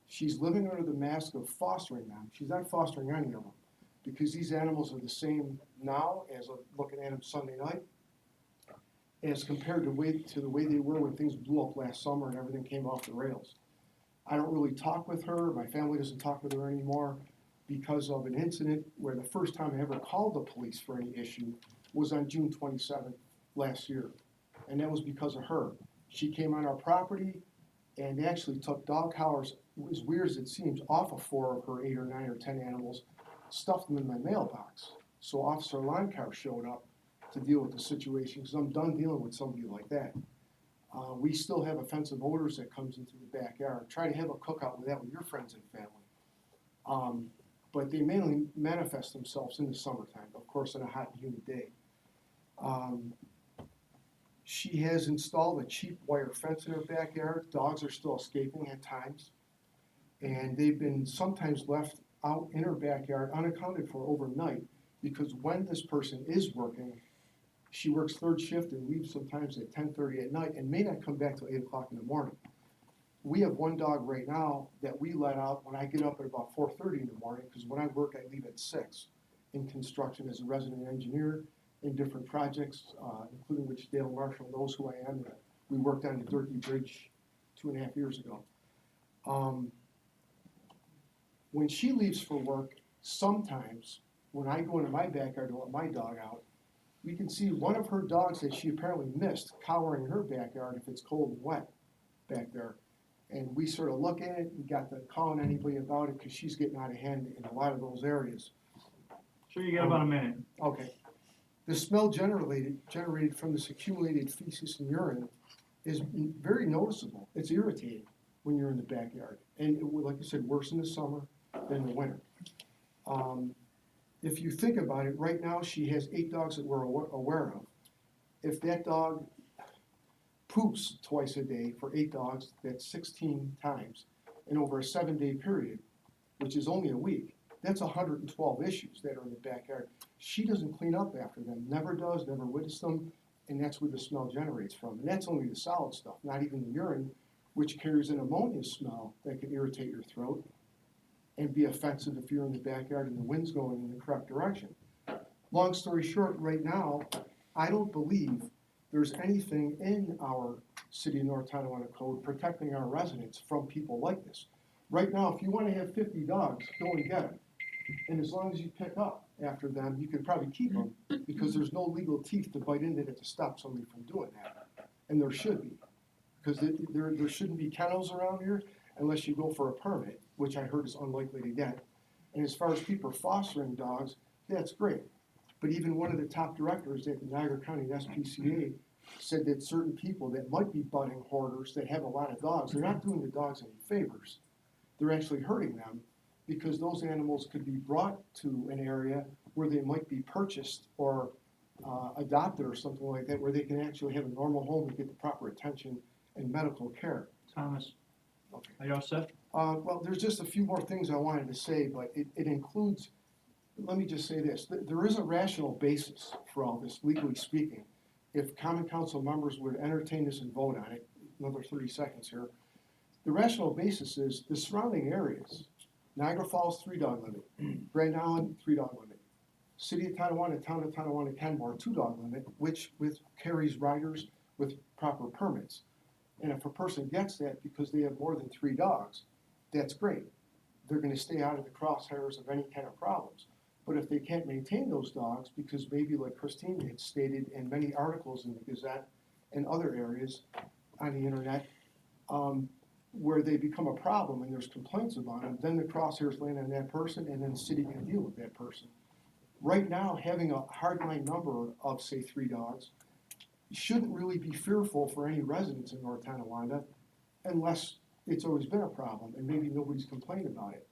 She's living under the mask of fostering them. She's not fostering any of them, because these animals are the same now as looking at them Sunday night, as compared to the way they were when things blew up last summer and everything came off the rails. I don't really talk with her. My family doesn't talk with her anymore because of an incident where the first time I ever called the police for any issue was on June 27th last year. And that was because of her. She came on our property and actually took dog collars, as weird as it seems, off of 4 of her 8 or 9 or 10 animals, stuffed them in my mailbox. So Officer Linecar showed up to deal with the situation because I'm done dealing with somebody like that. We still have offensive odors that comes into the backyard. Try to have a cookout with that with your friends and family. But they mainly manifest themselves in the summertime, of course, on a hot and humid day. She has installed a cheap wire fence in her backyard. Dogs are still escaping at times. And they've been sometimes left out in her backyard unaccounted for overnight, because when this person is working, she works third shift and leaves sometimes at 10:30 at night and may not come back till 8 o'clock in the morning. We have one dog right now that we let out when I get up at about 4:30 in the morning, because when I work, I leave at 6 in construction as a resident engineer in different projects, including which Dale Marshall knows who I am. We worked on the Durkee Bridge 2.5 years ago. When she leaves for work, sometimes when I go into my backyard to let my dog out, we can see one of her dogs that she apparently missed cowering her backyard if it's cold and wet back there. And we sort of look at it, we got to calling anybody about it because she's getting out of hand in a lot of those areas.
Sure, you got about a minute.
Okay. The smell generated from this accumulated feces and urine is very noticeable. It's irritating when you're in the backyard. And it, like I said, worse in the summer than the winter. If you think about it, right now she has 8 dogs that we're aware of. If that dog poops twice a day for 8 dogs, that's 16 times. And over a 7-day period, which is only a week, that's 112 issues that are in the backyard. She doesn't clean up after them, never does, never witnessed them, and that's where the smell generates from. And that's only the solid stuff, not even the urine, which carries an ammonia smell that can irritate your throat and be offensive if you're in the backyard and the wind's going in the correct direction. Long story short, right now, I don't believe there's anything in our City of North Tonawanda code protecting our residents from people like this. Right now, if you want to have 50 dogs, go and get them. And as long as you pick up after them, you can probably keep them, because there's no legal teeth to bite into it to stop somebody from doing that. And there should be, because there shouldn't be kennels around here unless you go for a permit, which I heard is unlikely to get. And as far as people fostering dogs, that's great. But even one of the top directors at the Niagara County SPCA said that certain people that might be budding hoarders that have a lot of dogs, they're not doing the dogs any favors. They're actually hurting them, because those animals could be brought to an area where they might be purchased or adopted or something like that, where they can actually have a normal home and get the proper attention and medical care.
Thomas,
Okay.
are you all set?
Well, there's just a few more things I wanted to say, but it includes, let me just say this, there is a rational basis for all this, legally speaking. If Common Council members would entertain this and vote on it, another 30 seconds here, the rational basis is the surrounding areas. Niagara Falls, 3-dog limit. Grand Island, 3-dog limit. City of Tonawanda, Town of Tonawanda, Kenmore, 2-dog limit, which carries riders with proper permits. And if a person gets that because they have more than 3 dogs, that's great. They're gonna stay out of the crosshairs of any kind of problems. But if they can't maintain those dogs, because maybe like Christine had stated in many articles in the Gazette and other areas on the internet, where they become a problem and there's complaints about them, then the crosshairs land on that person and then the city can deal with that person. Right now, having a hardline number of, say, 3 dogs shouldn't really be fearful for any residents in North Tonawanda, unless it's always been a problem and maybe nobody's complained about it,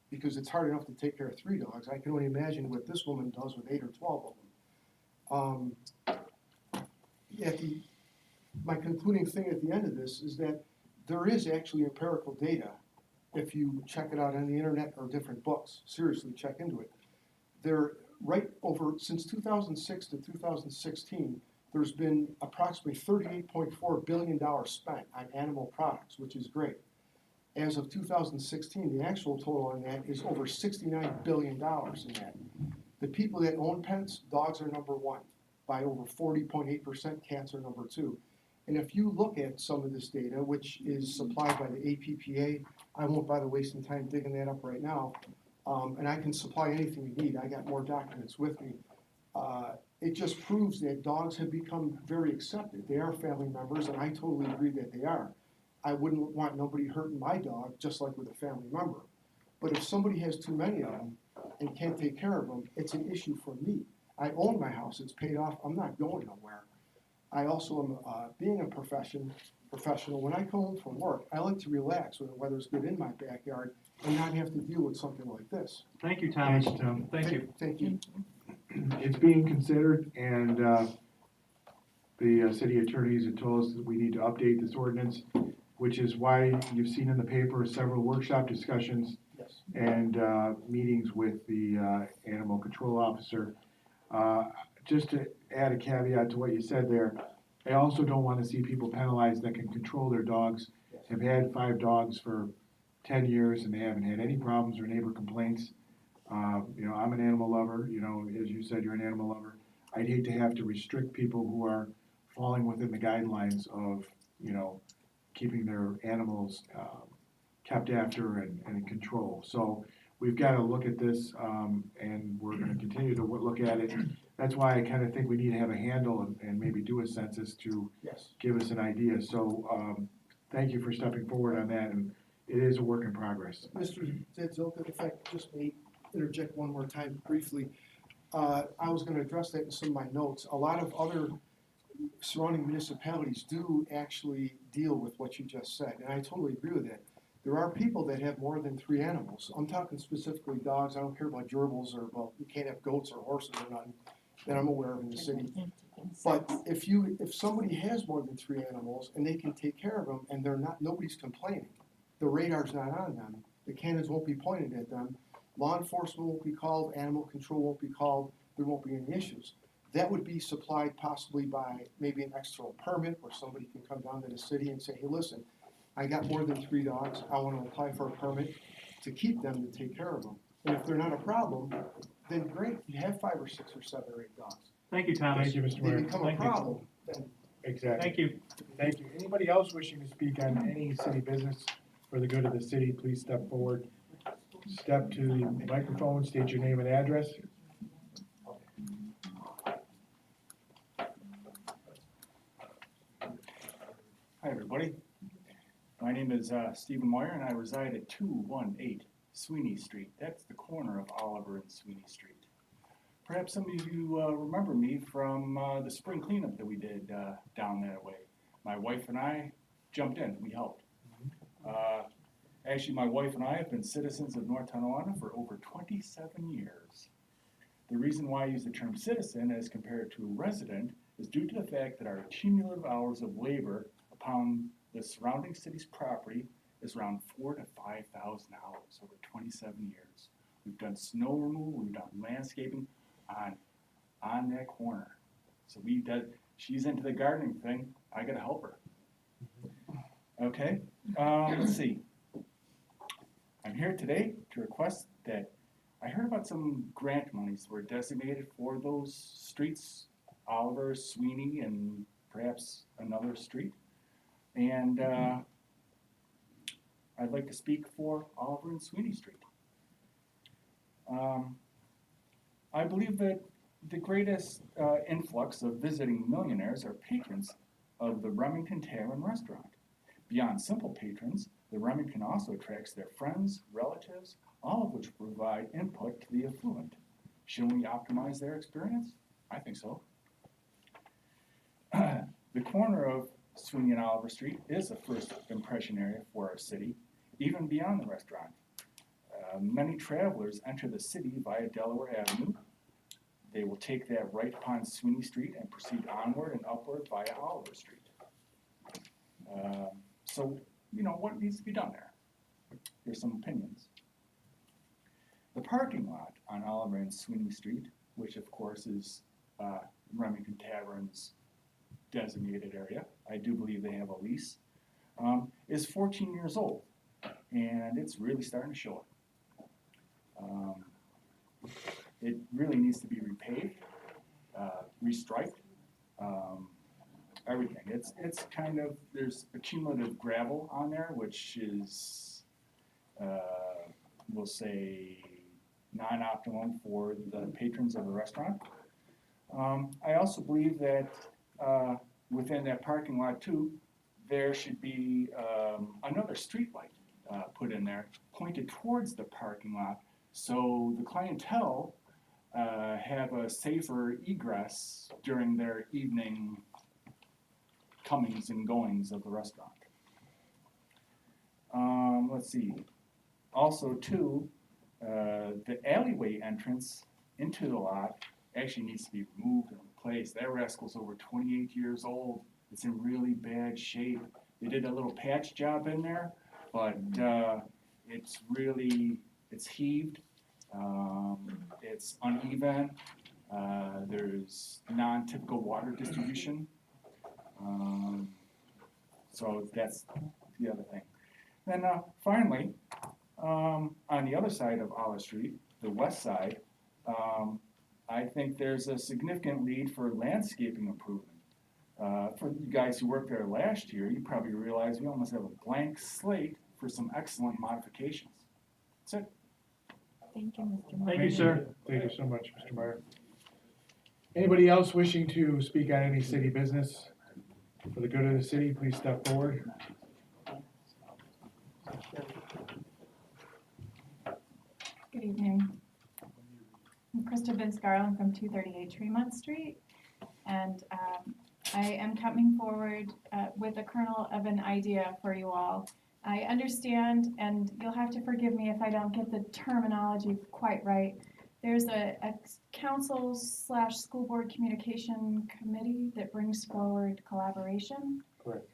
because it's hard enough to take care of 3 dogs. I can only imagine what this woman does with 8 or 12 of them. My concluding thing at the end of this is that there is actually empirical data, if you check it out on the internet or different books, seriously check into it. Since 2006 to 2016, there's been approximately $38.4 billion spent on animal products, which is great. As of 2016, the actual total on that is over $69 billion in that. The people that own pets, dogs are number 1 by over 40.8%, cats are number 2. And if you look at some of this data, which is supplied by the APPA, I won't bother wasting time digging that up right now, and I can supply anything you need. I got more documents with me. It just proves that dogs have become very accepted. They are family members, and I totally agree that they are. I wouldn't want nobody hurting my dog, just like with a family member. But if somebody has too many of them and can't take care of them, it's an issue for me. I own my house, it's paid off, I'm not going nowhere. I also am, being a professional, when I come home from work, I like to relax with the weather's good in my backyard and not have to deal with something like this.
Thank you, Thomas.
Thanks, Tom.
Thank you.
Thank you.
It's being considered, and the city attorneys have told us that we need to update this ordinance, which is why you've seen in the paper several workshop discussions
Yes.
and meetings with the animal control officer. Just to add a caveat to what you said there, I also don't want to see people penalized that can control their dogs. Have had 5 dogs for 10 years and they haven't had any problems or neighbor complaints. You know, I'm an animal lover, you know, as you said, you're an animal lover. I'd hate to have to restrict people who are falling within the guidelines of, you know, keeping their animals kept after and in control. So we've got to look at this, and we're going to continue to look at it. That's why I kind of think we need to have a handle and maybe do a census to
Yes.
give us an idea. So thank you for stepping forward on that, and it is a work in progress.
Mr. Zedzilka, if I could just may interject one more time briefly. I was gonna address that in some of my notes. A lot of other surrounding municipalities do actually deal with what you just said, and I totally agree with that. There are people that have more than 3 animals. I'm talking specifically dogs. I don't care about gerbils or, well, you can't have goats or horses or nothing that I'm aware of in the city. But if somebody has more than 3 animals and they can take care of them and nobody's complaining, the radar's not on them, the cannons won't be pointed at them, law enforcement won't be called, animal control won't be called, there won't be any issues. That would be supplied possibly by maybe an external permit where somebody can come down to the city and say, hey, listen, I got more than 3 dogs, I wanna apply for a permit to keep them, to take care of them. And if they're not a problem, then great, you have 5 or 6 or 7 or 8 dogs.
Thank you, Thomas.
Thank you, Mr.
If they
Mayor.
become a
Thank you.
problem, then
Exactly.
Thank you.
Thank you. Anybody else wishing to speak on any city business for the good of the city, please step forward. Step to the microphone, state your name and address.
Hi, everybody. My name is Stephen Moyer, and I reside at 218 Sweeney Street. That's the corner of Oliver and Sweeney Street. Perhaps some of you remember me from the spring cleanup that we did down that way. My wife and I jumped in, we helped. Actually, my wife and I have been citizens of North Tonawanda for over 27 years. The reason why I use the term citizen as compared to a resident is due to the fact that our cumulative hours of labor upon the surrounding city's property is around 4,000 to 5,000 hours over 27 years. We've done snow removal, we've done landscaping on that corner. So she's into the gardening thing, I gotta help her. Okay, let's see. I'm here today to request that, I heard about some grant monies that were designated for those streets, Oliver, Sweeney, and perhaps another street. And I'd like to speak for Oliver and Sweeney Street. I believe that the greatest influx of visiting millionaires are patrons of the Remington Tavern restaurant. Beyond simple patrons, the Remington also attracts their friends, relatives, all of which provide input to the affluent. Shouldn't we optimize their experience? I think so. The corner of Sweeney and Oliver Street is a first impression area for our city, even beyond the restaurant. Many travelers enter the city via Delaware Avenue. They will take that right upon Sweeney Street and proceed onward and upward via Oliver Street. So, you know, what needs to be done there? Here's some opinions. The parking lot on Oliver and Sweeney Street, which of course is Remington Tavern's designated area, I do believe they have a lease, is 14 years old, and it's really starting to show it. It really needs to be repaved, restriped, everything. It's kind of, there's accumulative gravel on there, which is, we'll say, non-optimum for the patrons of the restaurant. I also believe that within that parking lot too, there should be another street light put in there, pointed towards the parking lot, so the clientele have a safer egress during their evening comings and goings of the restaurant. Let's see, also too, the alleyway entrance into the lot actually needs to be removed and replaced. That rascal's over 28 years old. It's in really bad shape. They did a little patch job in there, but it's heaved, it's uneven, there's non-typical water distribution. So that's the other thing. Then finally, on the other side of Olive Street, the west side, I think there's a significant need for landscaping improvement. For you guys who worked there last year, you probably realize we almost have a blank slate for some excellent modifications. That's it.
Thank you, Mr. Meyer.
Thank you, sir. Thank you so much, Mr. Meyer. Anybody else wishing to speak on any city business for the good of the city, please step forward.
Good evening. I'm Krista Vince-Garland from 238 Tremont Street, and I am coming forward with a kernel of an idea for you all. I understand, and you'll have to forgive me if I don't get the terminology quite right. There's a council/school board communication committee that brings forward collaboration.
Correct.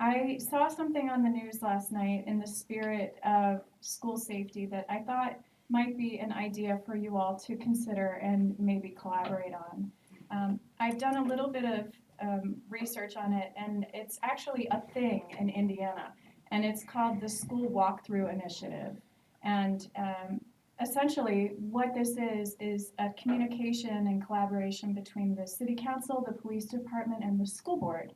I saw something on the news last night in the spirit of school safety that I thought might be an idea for you all to consider and maybe collaborate on. I've done a little bit of research on it, and it's actually a thing in Indiana, and it's called the School Walkthrough Initiative. And essentially what this is a communication and collaboration between the city council, the police department, and the school board,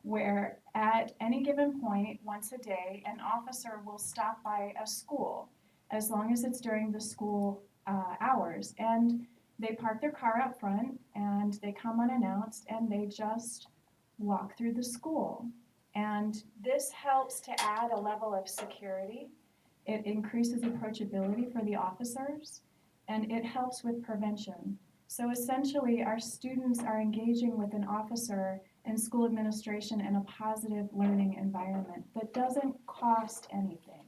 where at any given point, once a day, an officer will stop by a school as long as it's during the school hours. And they park their car out front and they come unannounced and they just walk through the school. And this helps to add a level of security. It increases approachability for the officers, and it helps with prevention. So essentially, our students are engaging with an officer and school administration in a positive learning environment that doesn't cost anything.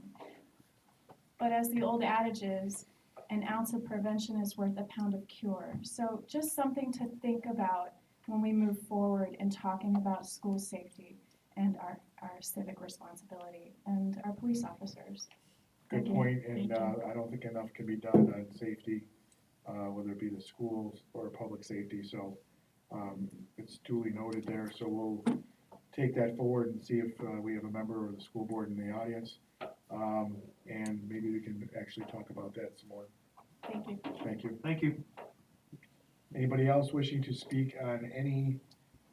But as the old adage is, an ounce of prevention is worth a pound of cure. So just something to think about when we move forward in talking about school safety and our civic responsibility and our police officers.
Good point, and I don't think enough can be done on safety, whether it be the schools or public safety, so it's duly noted there, so we'll take that forward and see if we have a member of the school board in the audience, and maybe we can actually talk about that some more.
Thank you.
Thank you.
Thank you.
Anybody else wishing to speak on any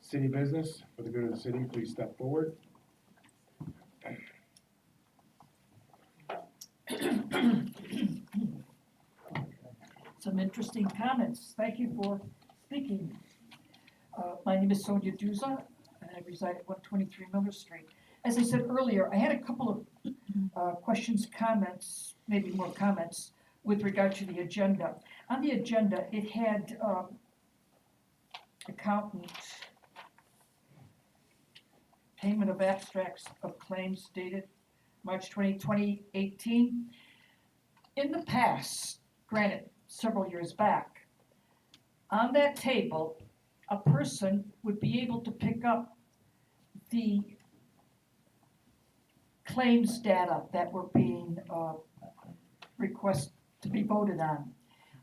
city business for the good of the city, please step forward.
Some interesting comments. Thank you for speaking. My name is Sonia Duza, and I reside at 123 Miller Street. As I said earlier, I had a couple of questions, comments, maybe more comments, with regard to the agenda. On the agenda, it had accountant, payment of abstracts of claims dated March 20, 2018. In the past, granted, several years back, on that table, a person would be able to pick up the claims data that were being requested to be voted on.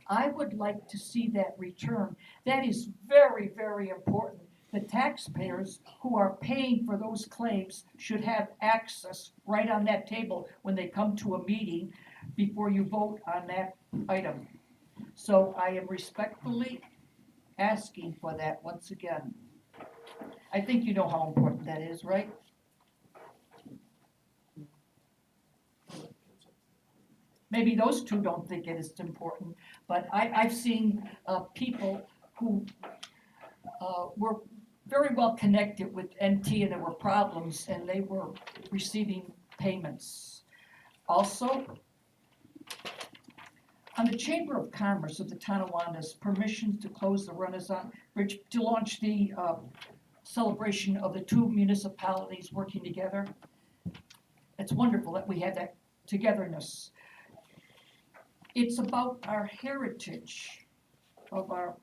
I would like to see that return. That is very, very important. The taxpayers who are paying for those claims should have access right on that table when they come to a meeting before you vote on that item. So I am respectfully asking for that once again. I think you know how important that is, right? Maybe those two don't think it is important, but I've seen people who were very well connected with NT and there were problems and they were receiving payments. Also, on the Chamber of Commerce of the Tonawanda's permission to close the Renaissance Bridge, to launch the celebration of the two municipalities working together. It's wonderful that we had that togetherness. It's about our heritage of our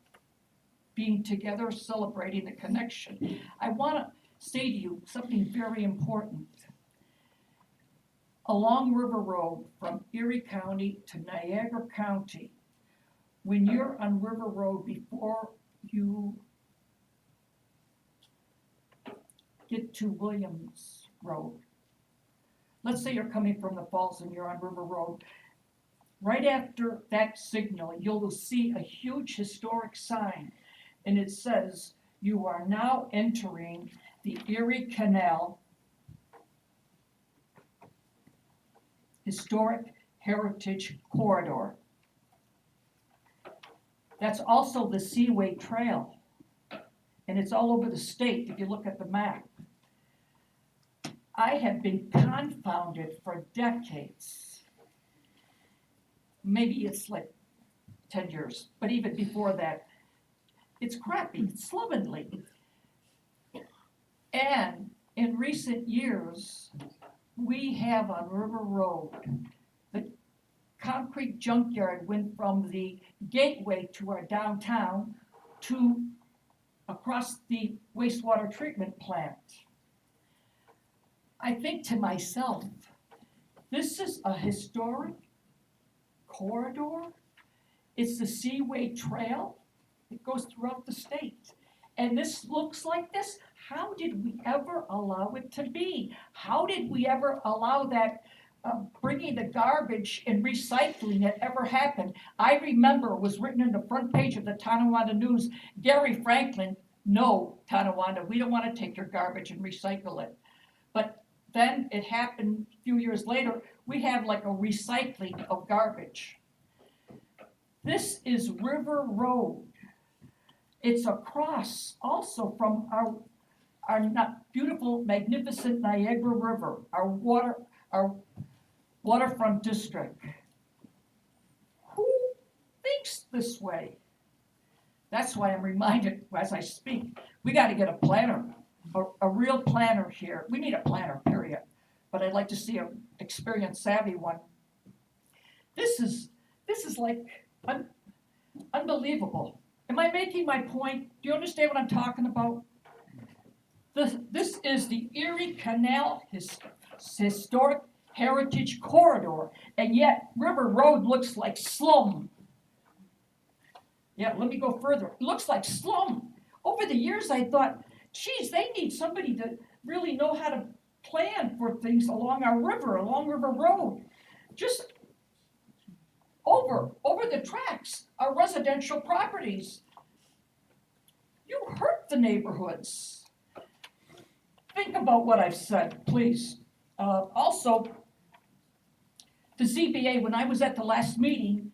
being together, celebrating the connection. I want to say to you something very important. Along River Road from Erie County to Niagara County, when you're on River Road before you get to Williams Road, let's say you're coming from the falls and you're on River Road, right after that signal, you'll see a huge historic sign, and it says, "You are now entering the Erie Canal Historic Heritage Corridor." That's also the Seaway Trail, and it's all over the state if you look at the map. I have been confounded for decades. Maybe it's like 10 years, but even before that, it's crappy, it's slovenly. And in recent years, we have on River Road, the concrete junkyard went from the gateway to our downtown to across the wastewater treatment plant. I think to myself, this is a historic corridor. It's the Seaway Trail. It goes throughout the state. And this looks like this. How did we ever allow it to be? How did we ever allow that bringing the garbage and recycling it ever happen? I remember it was written in the front page of the Tonawanda News, Gary Franklin, "No, Tonawanda, we don't want to take your garbage and recycle it." But then it happened a few years later, we have like a recycling of garbage. This is River Road. It's across also from our beautiful, magnificent Niagara River, our waterfront district. Who thinks this way? That's why I'm reminded as I speak, we got to get a planner, a real planner here. We need a planner, period. But I'd like to see an experienced, savvy one. This is like unbelievable. Am I making my point? Do you understand what I'm talking about? This is the Erie Canal Historic Heritage Corridor, and yet River Road looks like slum. Yeah, let me go further. It looks like slum. Over the years, I thought, geez, they need somebody to really know how to plan for things along our river, along River Road. Just over the tracks are residential properties. You hurt the neighborhoods. Think about what I've said, please. Also, the ZBA, when I was at the last meeting,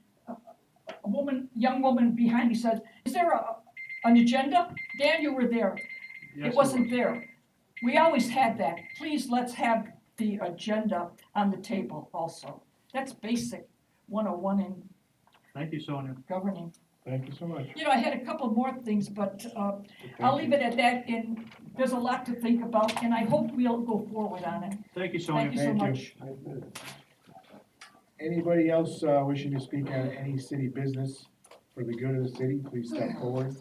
young woman behind me said, "Is there an agenda?" Dan, you were there.
Yes,
It wasn't there. We always had that. Please, let's have the agenda on the table also. That's basic 101 in
Thank you, Sonia.
governing.
Thank you so much.
You know, I had a couple more things, but I'll leave it at that, and there's a lot to think about, and I hope we'll go forward on it.
Thank you, Sonia.
Thank you so much.
Anybody else wishing to speak on any city business for the good of the city, please step forward.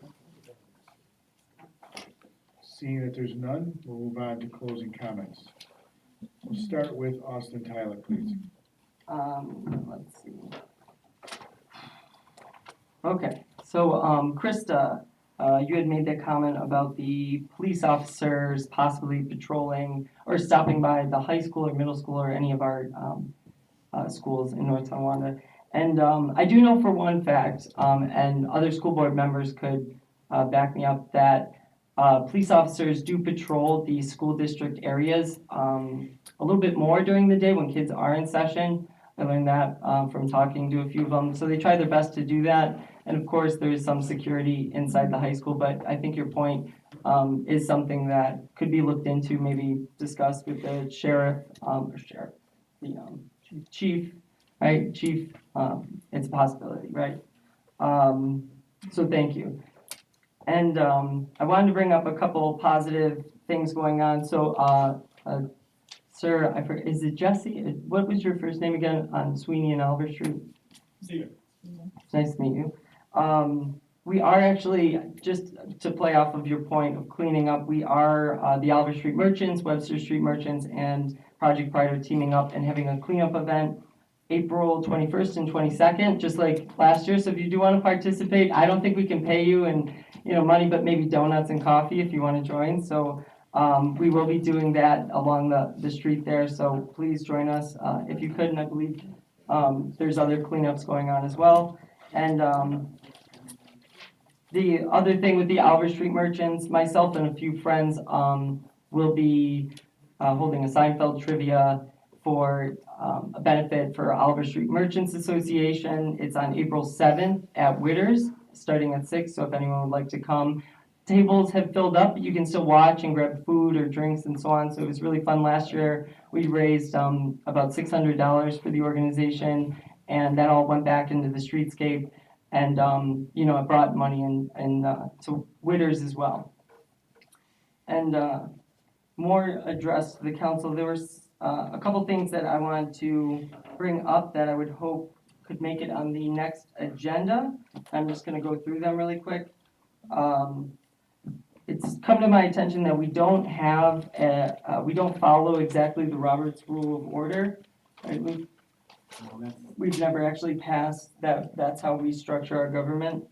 Seeing that there's none, we'll move on to closing comments. We'll start with Austin Tyler, please.
Let's see. Okay, so Krista, you had made that comment about the police officers possibly patrolling or stopping by the high school or middle school or any of our schools in North Tonawanda. And I do know for one fact, and other school board members could back me up, that police officers do patrol the school district areas a little bit more during the day when kids are in session. I learned that from talking to a few of them. So they try their best to do that. And of course, there is some security inside the high school, but I think your point is something that could be looked into, maybe discussed with the the chief, right? Chief, it's a possibility, right? So thank you. And I wanted to bring up a couple positive things going on. So, sir, I forget, is it Jesse? What was your first name again on Sweeney and Albert Street?
Steven.
It's nice to meet you. We are actually, just to play off of your point of cleaning up, we are, the Albert Street Merchants, Webster Street Merchants, and Project Pride are teaming up and having a cleanup event April 21st and 22nd, just like last year. So if you do want to participate, I don't think we can pay you money, but maybe donuts and coffee if you want to join. So we will be doing that along the street there. So please join us if you could. And I believe there's other cleanups going on as well. And the other thing with the Albert Street Merchants, myself and a few friends will be holding a Seinfeld trivia for a benefit for Albert Street Merchants Association. It's on April 7th at Witters, starting at 6, so if anyone would like to come. Tables have filled up, but you can still watch and grab food or drinks and so on, so it was really fun. Last year, we raised about $600 for the organization, and that all went back into the streetscape, and it brought money in to Witters as well. And more addressed to the council, there was a couple things that I wanted to bring up that I would hope could make it on the next agenda. I'm just going to go through them really quick. It's come to my attention that we don't follow exactly the Roberts Rule of Order. Right? We've never actually passed that. That's how we structure our government.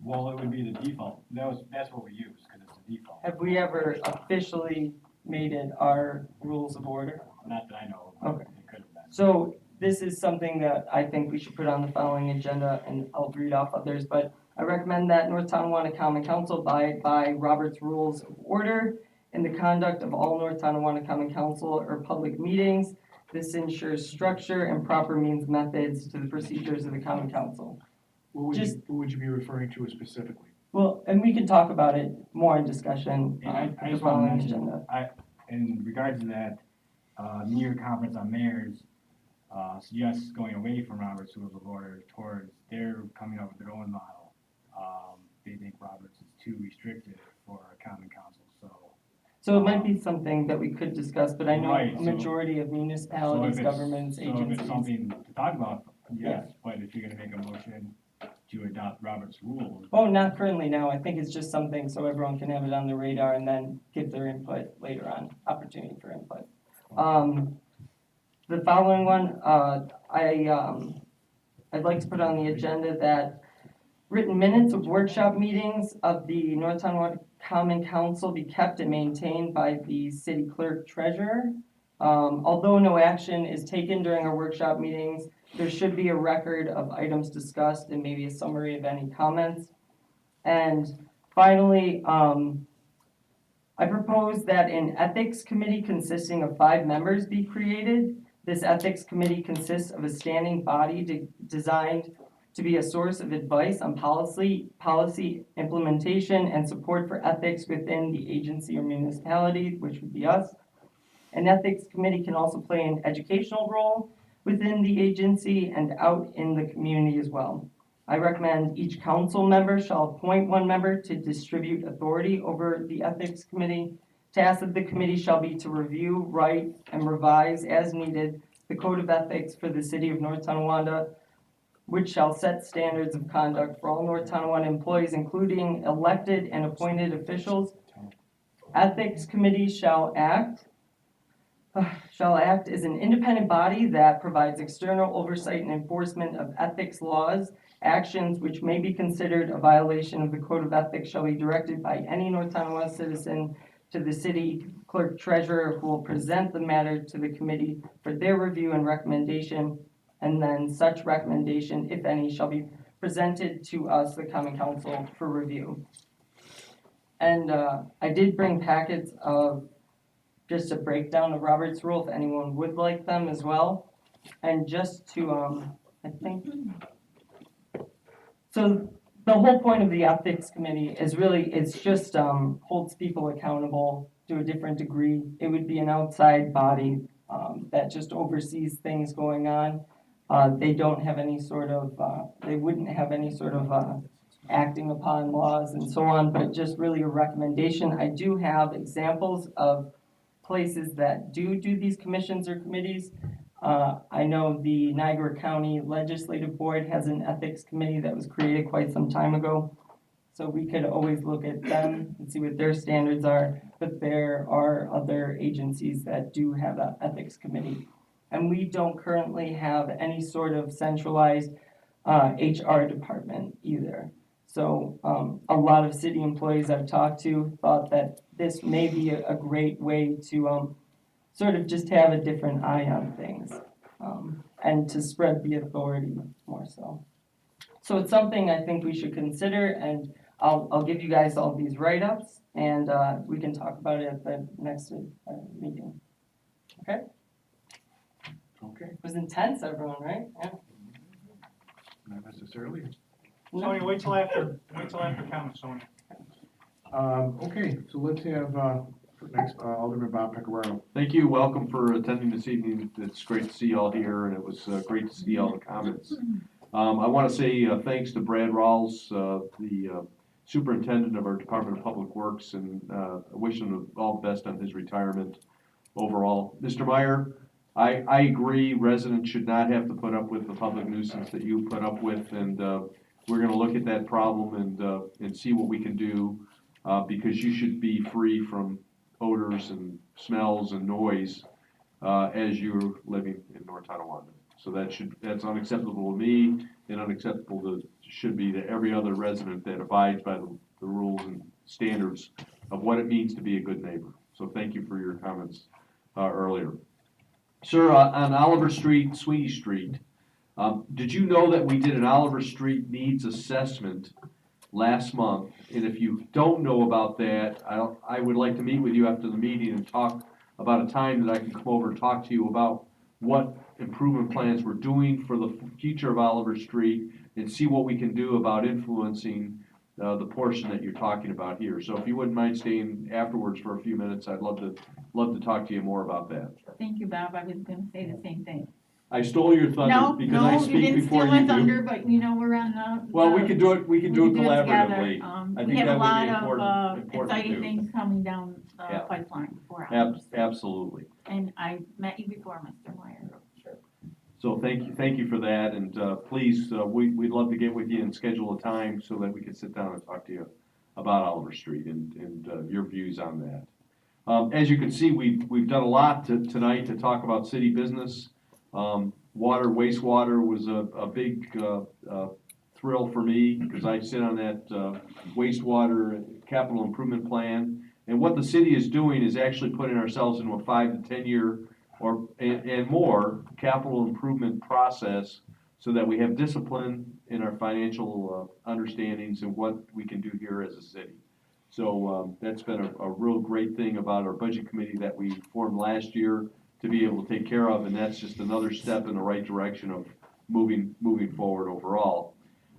Well, it would be the default. That's what we use, because it's the default.
Have we ever officially made it our rules of order?
Not that I know of.
Okay.
It could have been.
So this is something that I think we should put on the following agenda, and I'll read off others, but I recommend that North Tonawanda Common Council abide by Robert's Rules of Order in the conduct of all North Tonawanda Common Council or public meetings. This ensures structure and proper means methods to the procedures of the Common Council.
What would you be referring to specifically?
Well, and we can talk about it more in discussion
And I
at the
just want to
following
mention,
agenda.
in regards to that, New York Conference on Mayors suggests going away from Robert's Rules of Order towards they're coming up with their own model. They think Roberts is too restrictive for a common council,
So it might be something that we could discuss, but I know
Right,
a
so-
municipalities,
so if
governments,
if it's
agencies.
something to talk about, yes, but if you're gonna make a motion to adopt Robert's rules.
Oh, not currently now. I think it's just something so everyone can have it on the radar and then give their input later on, opportunity for input. The following one, I'd like to put on the agenda that written minutes of workshop meetings of the North Tonawanda Common Council be kept and maintained by the city clerk treasurer. Although no action is taken during our workshop meetings, there should be a record of items discussed and maybe a summary of any comments. And finally, I propose that an ethics committee consisting of 5 members be created. This ethics committee consists of a standing body designed to be a source of advice on policy implementation and support for ethics within the agency or municipality, which would be us. An ethics committee can also play an educational role within the agency and out in the community as well. I recommend each council member shall appoint 1 member to distribute authority over the ethics committee. Tasks of the committee shall be to review, write, and revise as needed the code of ethics for the city of North Tonawanda, which shall set standards of conduct for all North Tonawanda employees, including elected and appointed officials. Ethics committee shall act as an independent body that provides external oversight and enforcement of ethics laws. Actions which may be considered a violation of the code of ethics shall be directed by any North Tonawanda citizen to the city clerk treasurer, who will present the matter to the committee for their review and recommendation. And then such recommendation, if any, shall be presented to us, the Common Council, for review. And I did bring packets of just a breakdown of Robert's Rule, if anyone would like them as well. And just to, I think, so the whole point of the Ethics Committee is really, it's just holds people accountable to a different degree. It would be an outside body that just oversees things going on. They don't have any sort of, they wouldn't have any sort of acting upon laws and so on, but just really a recommendation. I do have examples of places that do these commissions or committees. I know the Niagara County Legislative Board has an ethics committee that was created quite some time ago. So we could always look at them and see what their standards are, but there are other agencies that do have an ethics committee. And we don't currently have any sort of centralized HR department either. So a lot of city employees I've talked to thought that this may be a great way to sort of just have a different eye on things and to spread the authority more so. So it's something I think we should consider, and I'll give you guys all these write-ups, and we can talk about it at the next meeting. Okay?
Okay,
It was intense, everyone, right? Yeah.
not necessarily.
Sonia, wait till after comments, Sonia.
Okay, so let's have, next, Alderman Bob Pecoraro.
Thank you, welcome for attending this evening. It's great to see you all here, and it was great to see all the comments. I want to say thanks to Brad Rawls, the superintendent of our Department of Public Works, and I wish him all the best on his retirement overall. Mr. Meyer, I agree, residents should not have to put up with the public nuisance that you put up with, and we're gonna look at that problem and see what we can do, because you should be free from odors and smells and noise, as you're living in North Tonawanda. So that's unacceptable to me, and unacceptable should be to every other resident that abides by the rules and standards of what it means to be a good neighbor. So thank you for your comments, earlier. Sir, on Oliver Street, Sweeney Street, did you know that we did an Oliver Street needs assessment last month? And if you don't know about that, I would like to meet with you after the meeting and talk about a time that I can come over and talk to you about what improvement plans we're doing for the future of Oliver Street and see what we can do about influencing the portion that you're talking about here. So if you wouldn't mind staying afterwards for a few minutes, I'd love to talk to you more about that.
Thank you, Bob. I was gonna say the same thing.
I stole your thunder because I
No, you
speak
didn't
before
steal my
you
thunder,
do.
but you know, we're on the.
Well, we could do it
we can
collaboratively.
together.
I
We
think
have
that
a
would
lot
be
of,
important to
exciting
do.
things coming down the
Yeah.
pipeline for us.
Absolutely.
And I met you before, Mr. Meyer.
So thank you for that, and please, we'd love to get with you and schedule a time so that we can sit down and talk to you about Oliver Street and your views on that. As you can see, we've done a lot tonight to talk about city business. Water, wastewater was a big thrill for me because I sit on that wastewater capital improvement plan. And what the city is doing is actually putting ourselves into a 5 to 10 year and more capital improvement process so that we have discipline in our financial understandings and what we can do here as a city. So that's been a real great thing about our budget committee that we formed last year to be able to take care of, and that's just another step in the right direction of moving forward overall.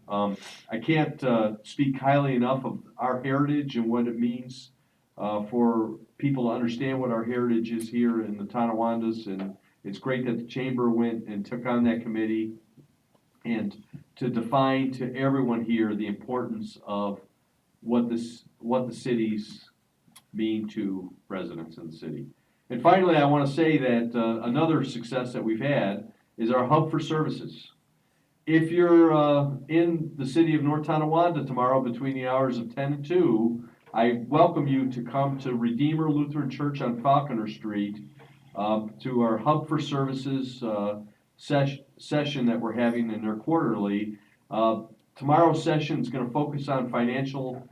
I can't speak highly enough of our heritage and what it means for people to understand what our heritage is here in the Tonawandas, and it's great that the chamber went and took on that committee and to define to everyone here the importance of what the cities mean to residents in the city. And finally, I want to say that another success that we've had is our hub for services. If you're in the city of North Tonawanda tomorrow between the hours of 10 and 2, I welcome you to come to Redeemer Lutheran Church on Falconer Street to our hub for services session that we're having in their quarterly. Tomorrow's session is going to focus on financial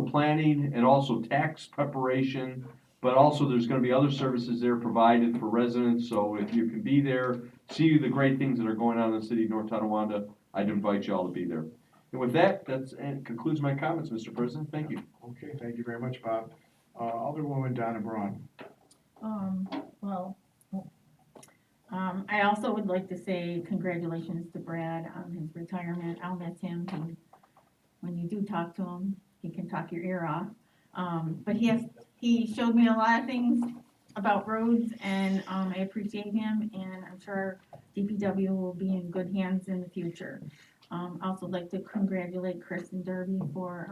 planning and also tax preparation, but also there's going to be other services there provided for residents. So if you can be there, see the great things that are going on in the city of North Tonawanda, I'd invite you all to be there. And with that, that concludes my comments, Mr. President. Thank you.
Okay, thank you very much, Bob. Alderwoman Donna Braun.
I also would like to say congratulations to Brad on his retirement. I'll miss him. When you do talk to him, he can talk your ear off. But he showed me a lot of things about roads, and I appreciate him, and I'm sure DPW will be in good hands in the future. Also like to congratulate Kristen Derby for,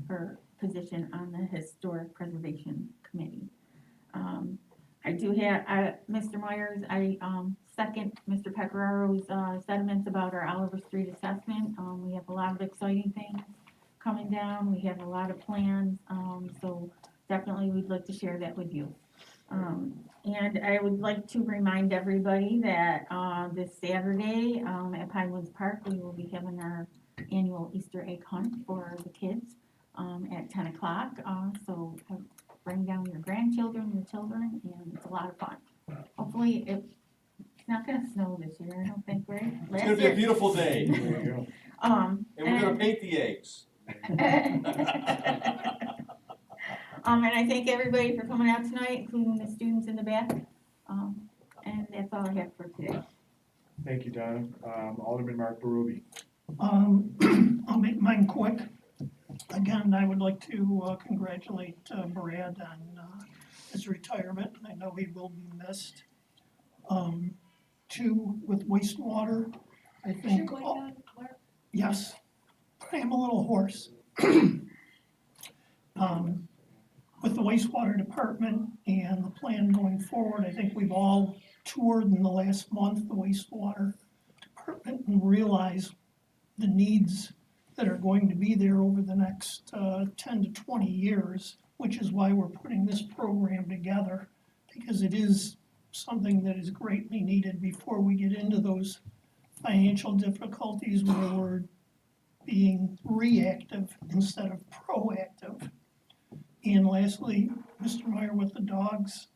her position on the Historic Preservation Committee. I do have, Mr. Myers, I, second Mr. Pecораro's, sentiments about our Oliver Street assessment. We have a lot of exciting things coming down, we have a lot of plans, so definitely we'd like to share that with you. And I would like to remind everybody that, this Saturday, at Pinewoods Park, we will be having our annual Easter egg hunt for the kids, at 10 o'clock. So bring down your grandchildren, your children, and it's a lot of fun. Hopefully, it's not gonna snow this year, I don't think, right?
It's gonna be a beautiful day,
And
and we're gonna paint the eggs.
And I thank everybody for coming out tonight, including the students in the back. And that's all I have for today.
Thank you, Donna. Alderman Mark Berube.
I'll make mine quick. Again, I would like to congratulate Brad on his retirement. I know he will be missed. Two, with wastewater, I think. Yes, I am a little hoarse. With the wastewater department and the plan going forward, I think we've all toured in the last month the wastewater department and realized the needs that are going to be there over the next 10 to 20 years, which is why we're putting this program together, because it is something that is greatly needed before we get into those financial difficulties where we're being reactive instead of proactive. And lastly, Mr. Meyer, with the dogs,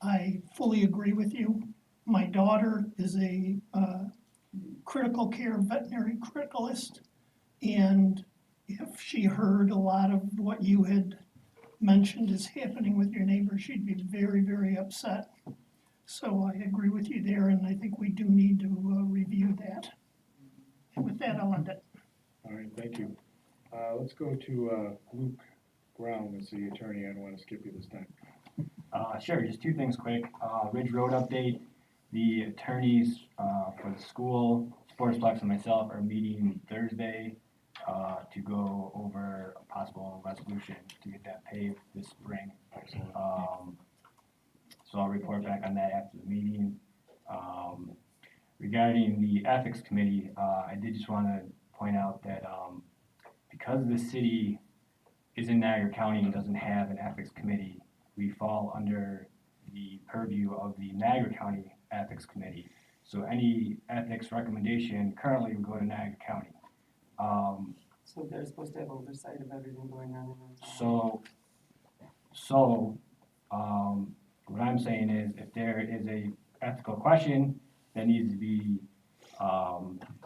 I fully agree with you. My daughter is a critical care veterinary criticalist, and if she heard a lot of what you had mentioned is happening with your neighbor, she'd be very, very upset. So I agree with you there, and I think we do need to review that. And with that, I'll end it.
All right, thank you. Let's go to Luke Brown as the attorney. I don't want to skip you this time.
Sure, just two things quick. Ridge Road update. The attorneys for the school, Sportsplex and myself are meeting Thursday to go over a possible resolution to get that paved this spring. So I'll report back on that after the meeting. Regarding the ethics committee, I did just want to point out that because the city is in Niagara County and doesn't have an ethics committee, we fall under the purview of the Niagara County Ethics Committee. So any ethics recommendation currently would go to Niagara County.
So they're supposed to have oversight of everything going on in town.
So what I'm saying is if there is a ethical question that needs to be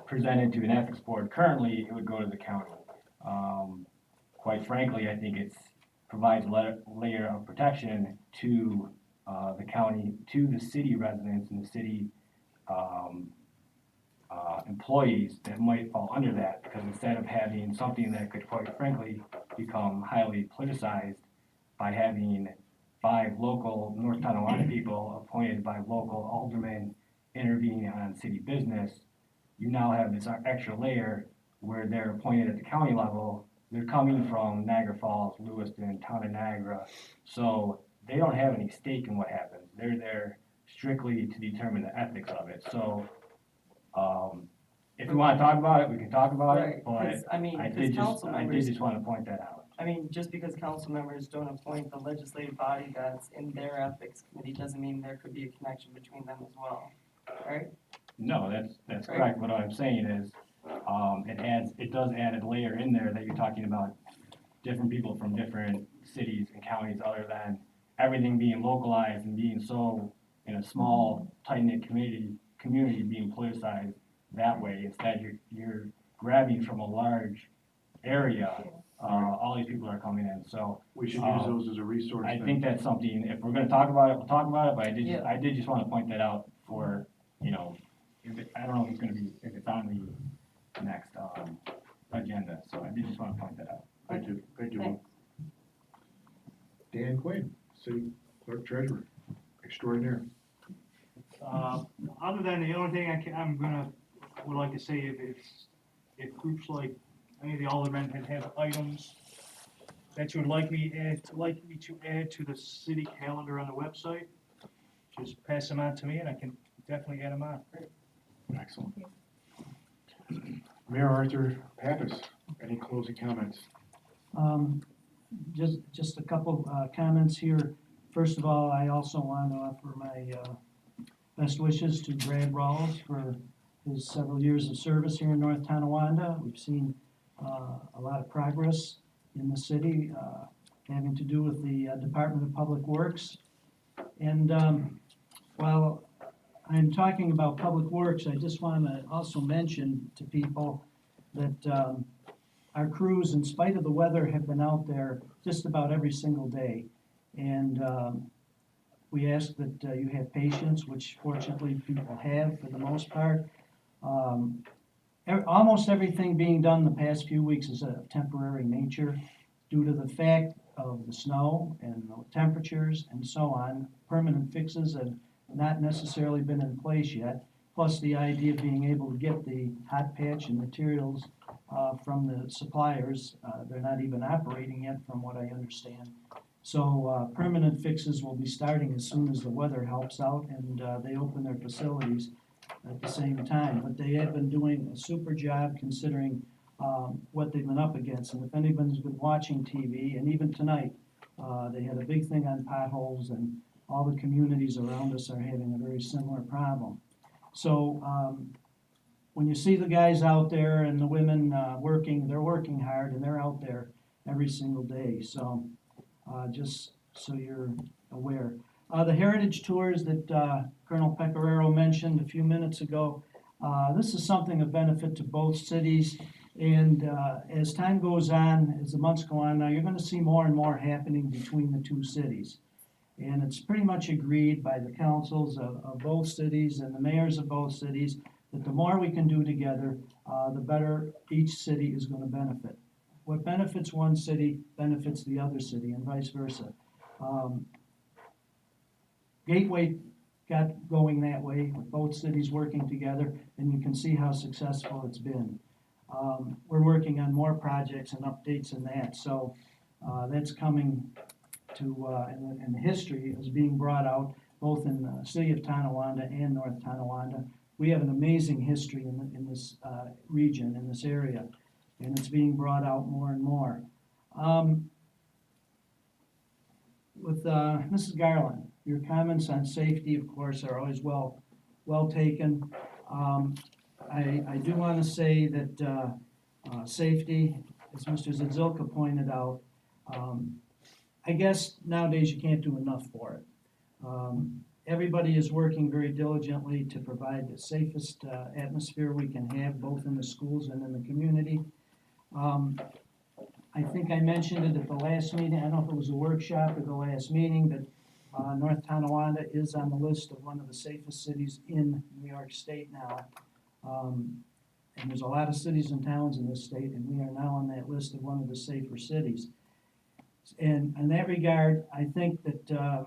presented to an ethics board, currently it would go to the county. Quite frankly, I think it provides a layer of protection to the county, to the city residents and the city employees that might fall under that, because instead of having something that could quite frankly become highly politicized by having 5 local North Tonawanda people appointed by local aldermen intervening on city business, you now have this extra layer where they're appointed at the county level. They're coming from Niagara Falls, Lewiston, Town of Niagara, so they don't have any stake in what happens. They're there strictly to determine the ethics of it. So if we want to talk about it, we can talk about it, but I did just want to point that out.
I mean, just because council members don't appoint the legislative body that's in their ethics committee doesn't mean there could be a connection between them as well, right?
No, that's correct. What I'm saying is, it does add a layer in there that you're talking about different people from different cities and counties, other than everything being localized and being so in a small, tight-knit community being politicized that way. Instead, you're grabbing from a large area. All these people are coming in, so
We should use those as a resource.
I
then.
think that's something, if we're gonna talk about it, we'll talk about it, but I did just wanna point that out for, I don't know if it's on the next, agenda, so I did just wanna point that out.
Thank you, Luke. Dan Quinn, City Clerk Treasurer, extraordinaire.
Other than the only thing I'm gonna would like to say if groups like any of the aldermen have items that you would like me to add to the city calendar on the website, just pass them on to me and I can definitely add them on.
Excellent. Mayor Arthur Pappas, any closing comments?
Just a couple, comments here. First of all, I also want to offer my, best wishes to Brad Rawls for his several years of service here in North Tonawanda. We've seen, a lot of progress in the city, having to do with the Department of Public Works. And, while I'm talking about Public Works, I just want to also mention to people that, our crews, in spite of the weather, have been out there just about every single day. And we ask that you have patience, which fortunately people have for the most part. Almost everything being done the past few weeks is of temporary nature due to the fact of the snow and the temperatures and so on. Permanent fixes have not necessarily been in place yet, plus the idea of being able to get the hot patch and materials from the suppliers. They're not even operating yet, from what I understand. So permanent fixes will be starting as soon as the weather helps out and they open their facilities at the same time. But they have been doing a super job considering what they've been up against. And if anyone's been watching TV, and even tonight, they had a big thing on potholes, and all the communities around us are having a very similar problem. So when you see the guys out there and the women working, they're working hard and they're out there every single day. So just so you're aware. The heritage tours that Colonel Pecoraro mentioned a few minutes ago, this is something of benefit to both cities. And as time goes on, as the months go on, now you're going to see more and more happening between the two cities. And it's pretty much agreed by the councils of both cities and the mayors of both cities that the more we can do together, the better each city is going to benefit. What benefits one city benefits the other city, and vice versa. Gateway got going that way, with both cities working together, and you can see how successful it's been. We're working on more projects and updates in that, so that's coming to, and the history is being brought out both in the city of Tonawanda and North Tonawanda. We have an amazing history in this region, in this area, and it's being brought out more and more. With Mrs. Garland, your comments on safety, of course, are always well taken. I do want to say that safety, as Mr. Zazilka pointed out, I guess nowadays you can't do enough for it. Everybody is working very diligently to provide the safest atmosphere we can have, both in the schools and in the community. I think I mentioned it at the last meeting, I don't know if it was a workshop or the last meeting, but North Tonawanda is on the list of one of the safest cities in New York State now. And there's a lot of cities and towns in this state, and we are now on that list of one of the safer cities. And in that regard, I think that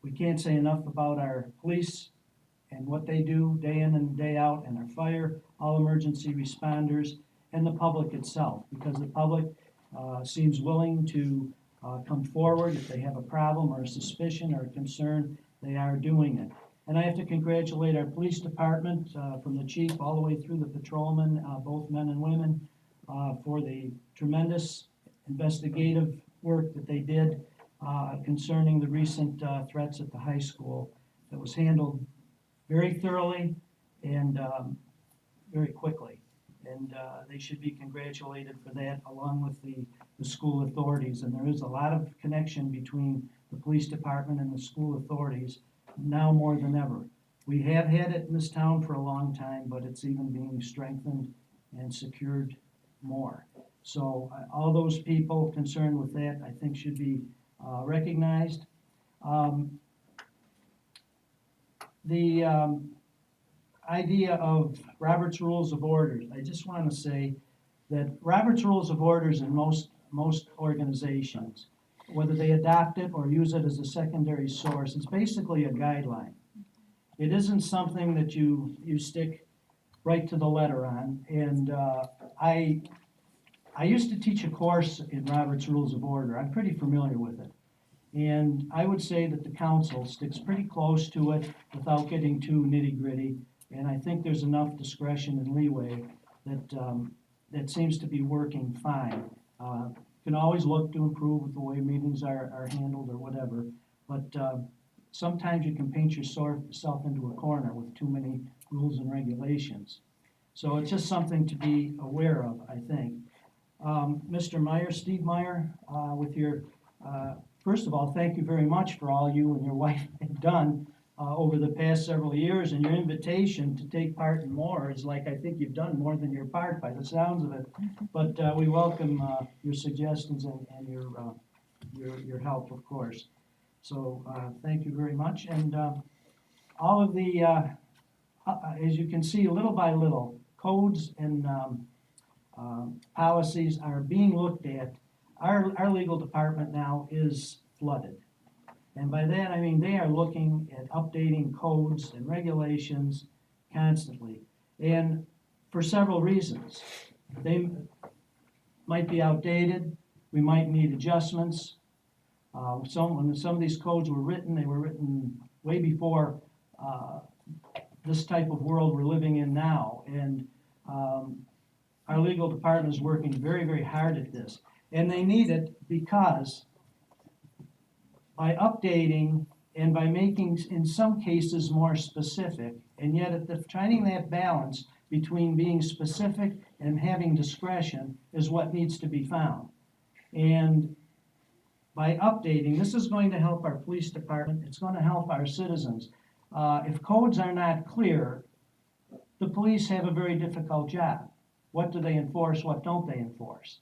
we can't say enough about our police and what they do day in and day out, and our fire, all emergency responders, and the public itself, because the public seems willing to come forward if they have a problem or a suspicion or a concern. They are doing it. And I have to congratulate our police department, from the chief all the way through the patrolmen, both men and women, for the tremendous investigative work that they did concerning the recent threats at the high school. That was handled very thoroughly and very quickly. And they should be congratulated for that, along with the school authorities. And there is a lot of connection between the police department and the school authorities, now more than ever. We have had it in this town for a long time, but it's even being strengthened and secured more. So all those people concerned with that, I think, should be recognized. The idea of Robert's Rules of Orders, I just want to say that Robert's Rules of Orders in most organizations, whether they adopt it or use it as a secondary source, it's basically a guideline. It isn't something that you stick right to the letter on. And I used to teach a course in Robert's Rules of Order. I'm pretty familiar with it. And I would say that the council sticks pretty close to it without getting too nitty-gritty. And I think there's enough discretion and leeway that seems to be working fine. Can always look to improve with the way meetings are handled or whatever, but sometimes you can paint yourself into a corner with too many rules and regulations. So it's just something to be aware of, I think. Mr. Meyer, Steve Meyer, with your, first of all, thank you very much for all you and your wife have done over the past several years, and your invitation to take part in more is like, I think you've done more than your part by the sounds of it. But we welcome your suggestions and your help, of course. So thank you very much. And all of the, as you can see, little by little, codes and policies are being looked at. Our legal department now is flooded. And by that, I mean they are looking at updating codes and regulations constantly. And for several reasons. They might be outdated. We might need adjustments. When some of these codes were written, they were written way before this type of world we're living in now. And our legal department is working very, very hard at this. And they need it because by updating and by making, in some cases, more specific, and yet finding that balance between being specific and having discretion is what needs to be found. And by updating, this is going to help our police department, it's going to help our citizens. If codes are not clear, the police have a very difficult job. What do they enforce, what don't they enforce?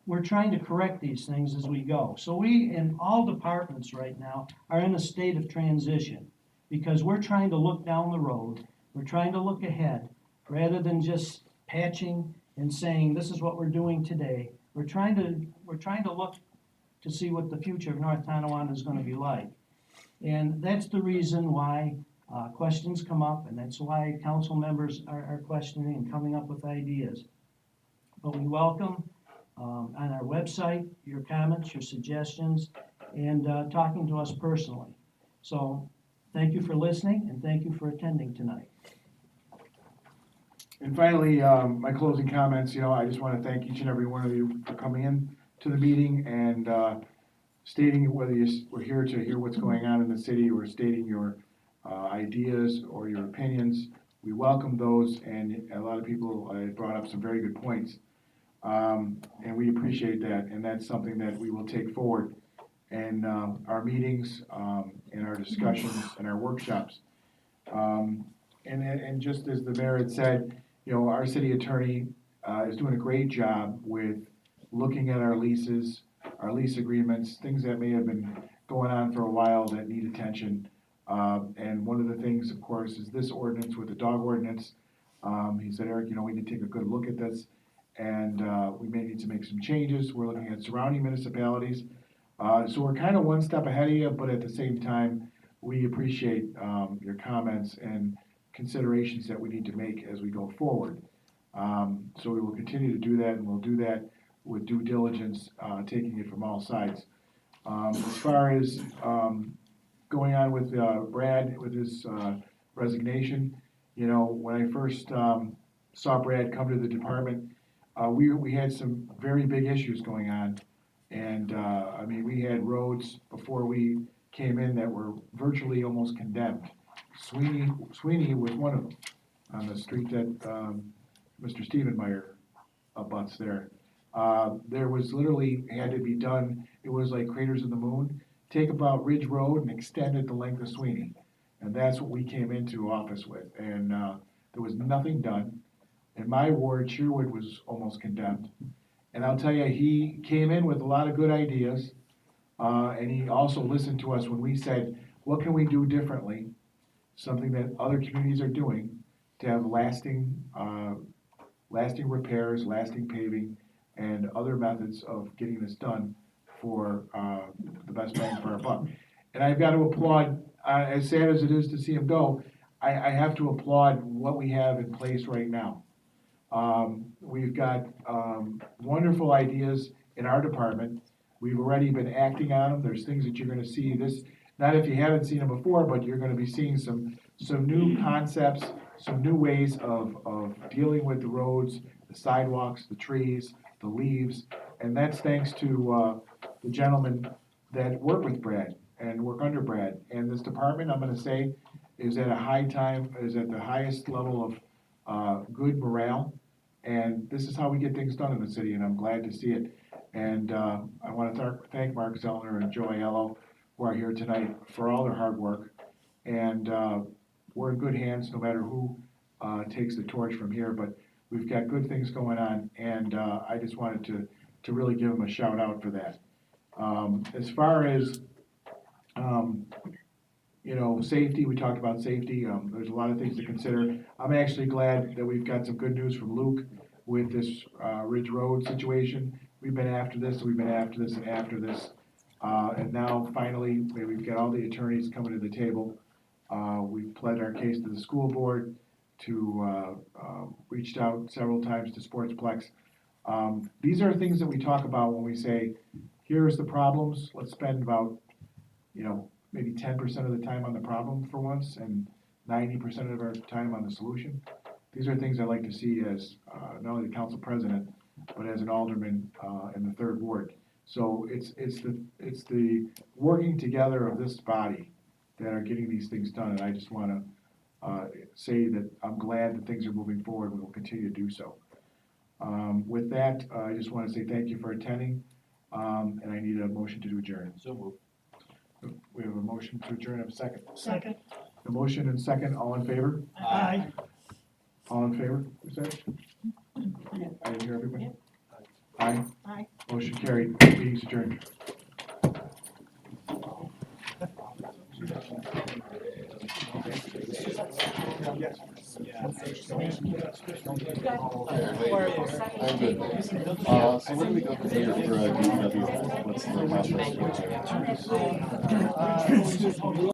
We're trying to correct these things as we go. So we, in all departments right now, are in a state of transition because we're trying to look down the road, we're trying to look ahead, rather than just patching and saying, this is what we're doing today. We're trying to look to see what the future of North Tonawanda is going to be like. And that's the reason why questions come up, and that's why council members are questioning and coming up with ideas. But we welcome on our website your comments, your suggestions, and talking to us personally. So thank you for listening, and thank you for attending tonight.
And finally, my closing comments, I just want to thank each and every one of you for coming in to the meeting and stating whether you were here to hear what's going on in the city or stating your ideas or your opinions. We welcome those, and a lot of people brought up some very good points. And we appreciate that, and that's something that we will take forward in our meetings, in our discussions, and our workshops. And just as the mayor had said, our city attorney is doing a great job with looking at our leases, our lease agreements, things that may have been going on for a while that need attention. And one of the things, of course, is this ordinance with the dog ordinance. He said, Eric, we need to take a good look at this, and we may need to make some changes. We're looking at surrounding municipalities. So we're kind of one step ahead of you, but at the same time, we appreciate your comments and considerations that we need to make as we go forward. So we will continue to do that, and we'll do that with due diligence, taking it from all sides. As far as going on with Brad, with his resignation, when I first saw Brad come to the department, we had some very big issues going on. And we had roads before we came in that were virtually almost condemned. Sweeney was one of them, on the street that Mr. Stephen Meyer abuts there. There was literally, had to be done, it was like craters in the moon. Take about Ridge Road and extend it the length of Sweeney. And that's what we came into office with. And there was nothing done. In my ward, Sherwood was almost condemned. And I'll tell you, he came in with a lot of good ideas. And he also listened to us when we said, what can we do differently? Something that other communities are doing to have lasting repairs, lasting paving, and other methods of getting this done for the best bang for our buck. And I've got to applaud, as sad as it is to see him go, I have to applaud what we have in place right now. We've got, wonderful ideas in our department. We've already been acting on them. There's things that you're gonna see this, not if you haven't seen them before, but you're gonna be seeing some new concepts, some new ways of dealing with the roads, the sidewalks, the trees, the leaves. And that's thanks to, the gentlemen that work with Brad and work under Brad. And this department, I'm gonna say, is at the highest level of, good morale. And this is how we get things done in the city, and I'm glad to see it. And, I wanna thank Mark Zellner and Joe Aiello, who are here tonight, for all their hard work. And, we're in good hands, no matter who, takes the torch from here, but we've got good things going on, and, I just wanted to really give them a shout out for that. As far as, you know, safety, we talked about safety, there's a lot of things to consider. I'm actually glad that we've got some good news from Luke with this, Ridge Road situation. We've been after this, and after this, and now finally, we've got all the attorneys coming to the table. We've pled our case to the school board, reached out several times to Sportsplex. These are things that we talk about when we say, here's the problems, let's spend about, you know, maybe 10% of the time on the problem for once, and 90% of our time on the solution. These are things I like to see as, not only the council president, but as an alderman, in the 3rd Ward. So it's the working together of this body that are getting these things done, and I just wanna, say that I'm glad that things are moving forward, and we will continue to do so. With that, I just wanna say thank you for attending, and I need a motion to adjourn.
So moved.
We have a motion to adjourn, have a second.
Second.
A motion and second, all in favor?
Aye.
All in favor, is that? I didn't hear everybody? Aye?
Aye.
Motion carried, meeting's adjourned.
I'm good. So where do we go from here for DPW? What's the process?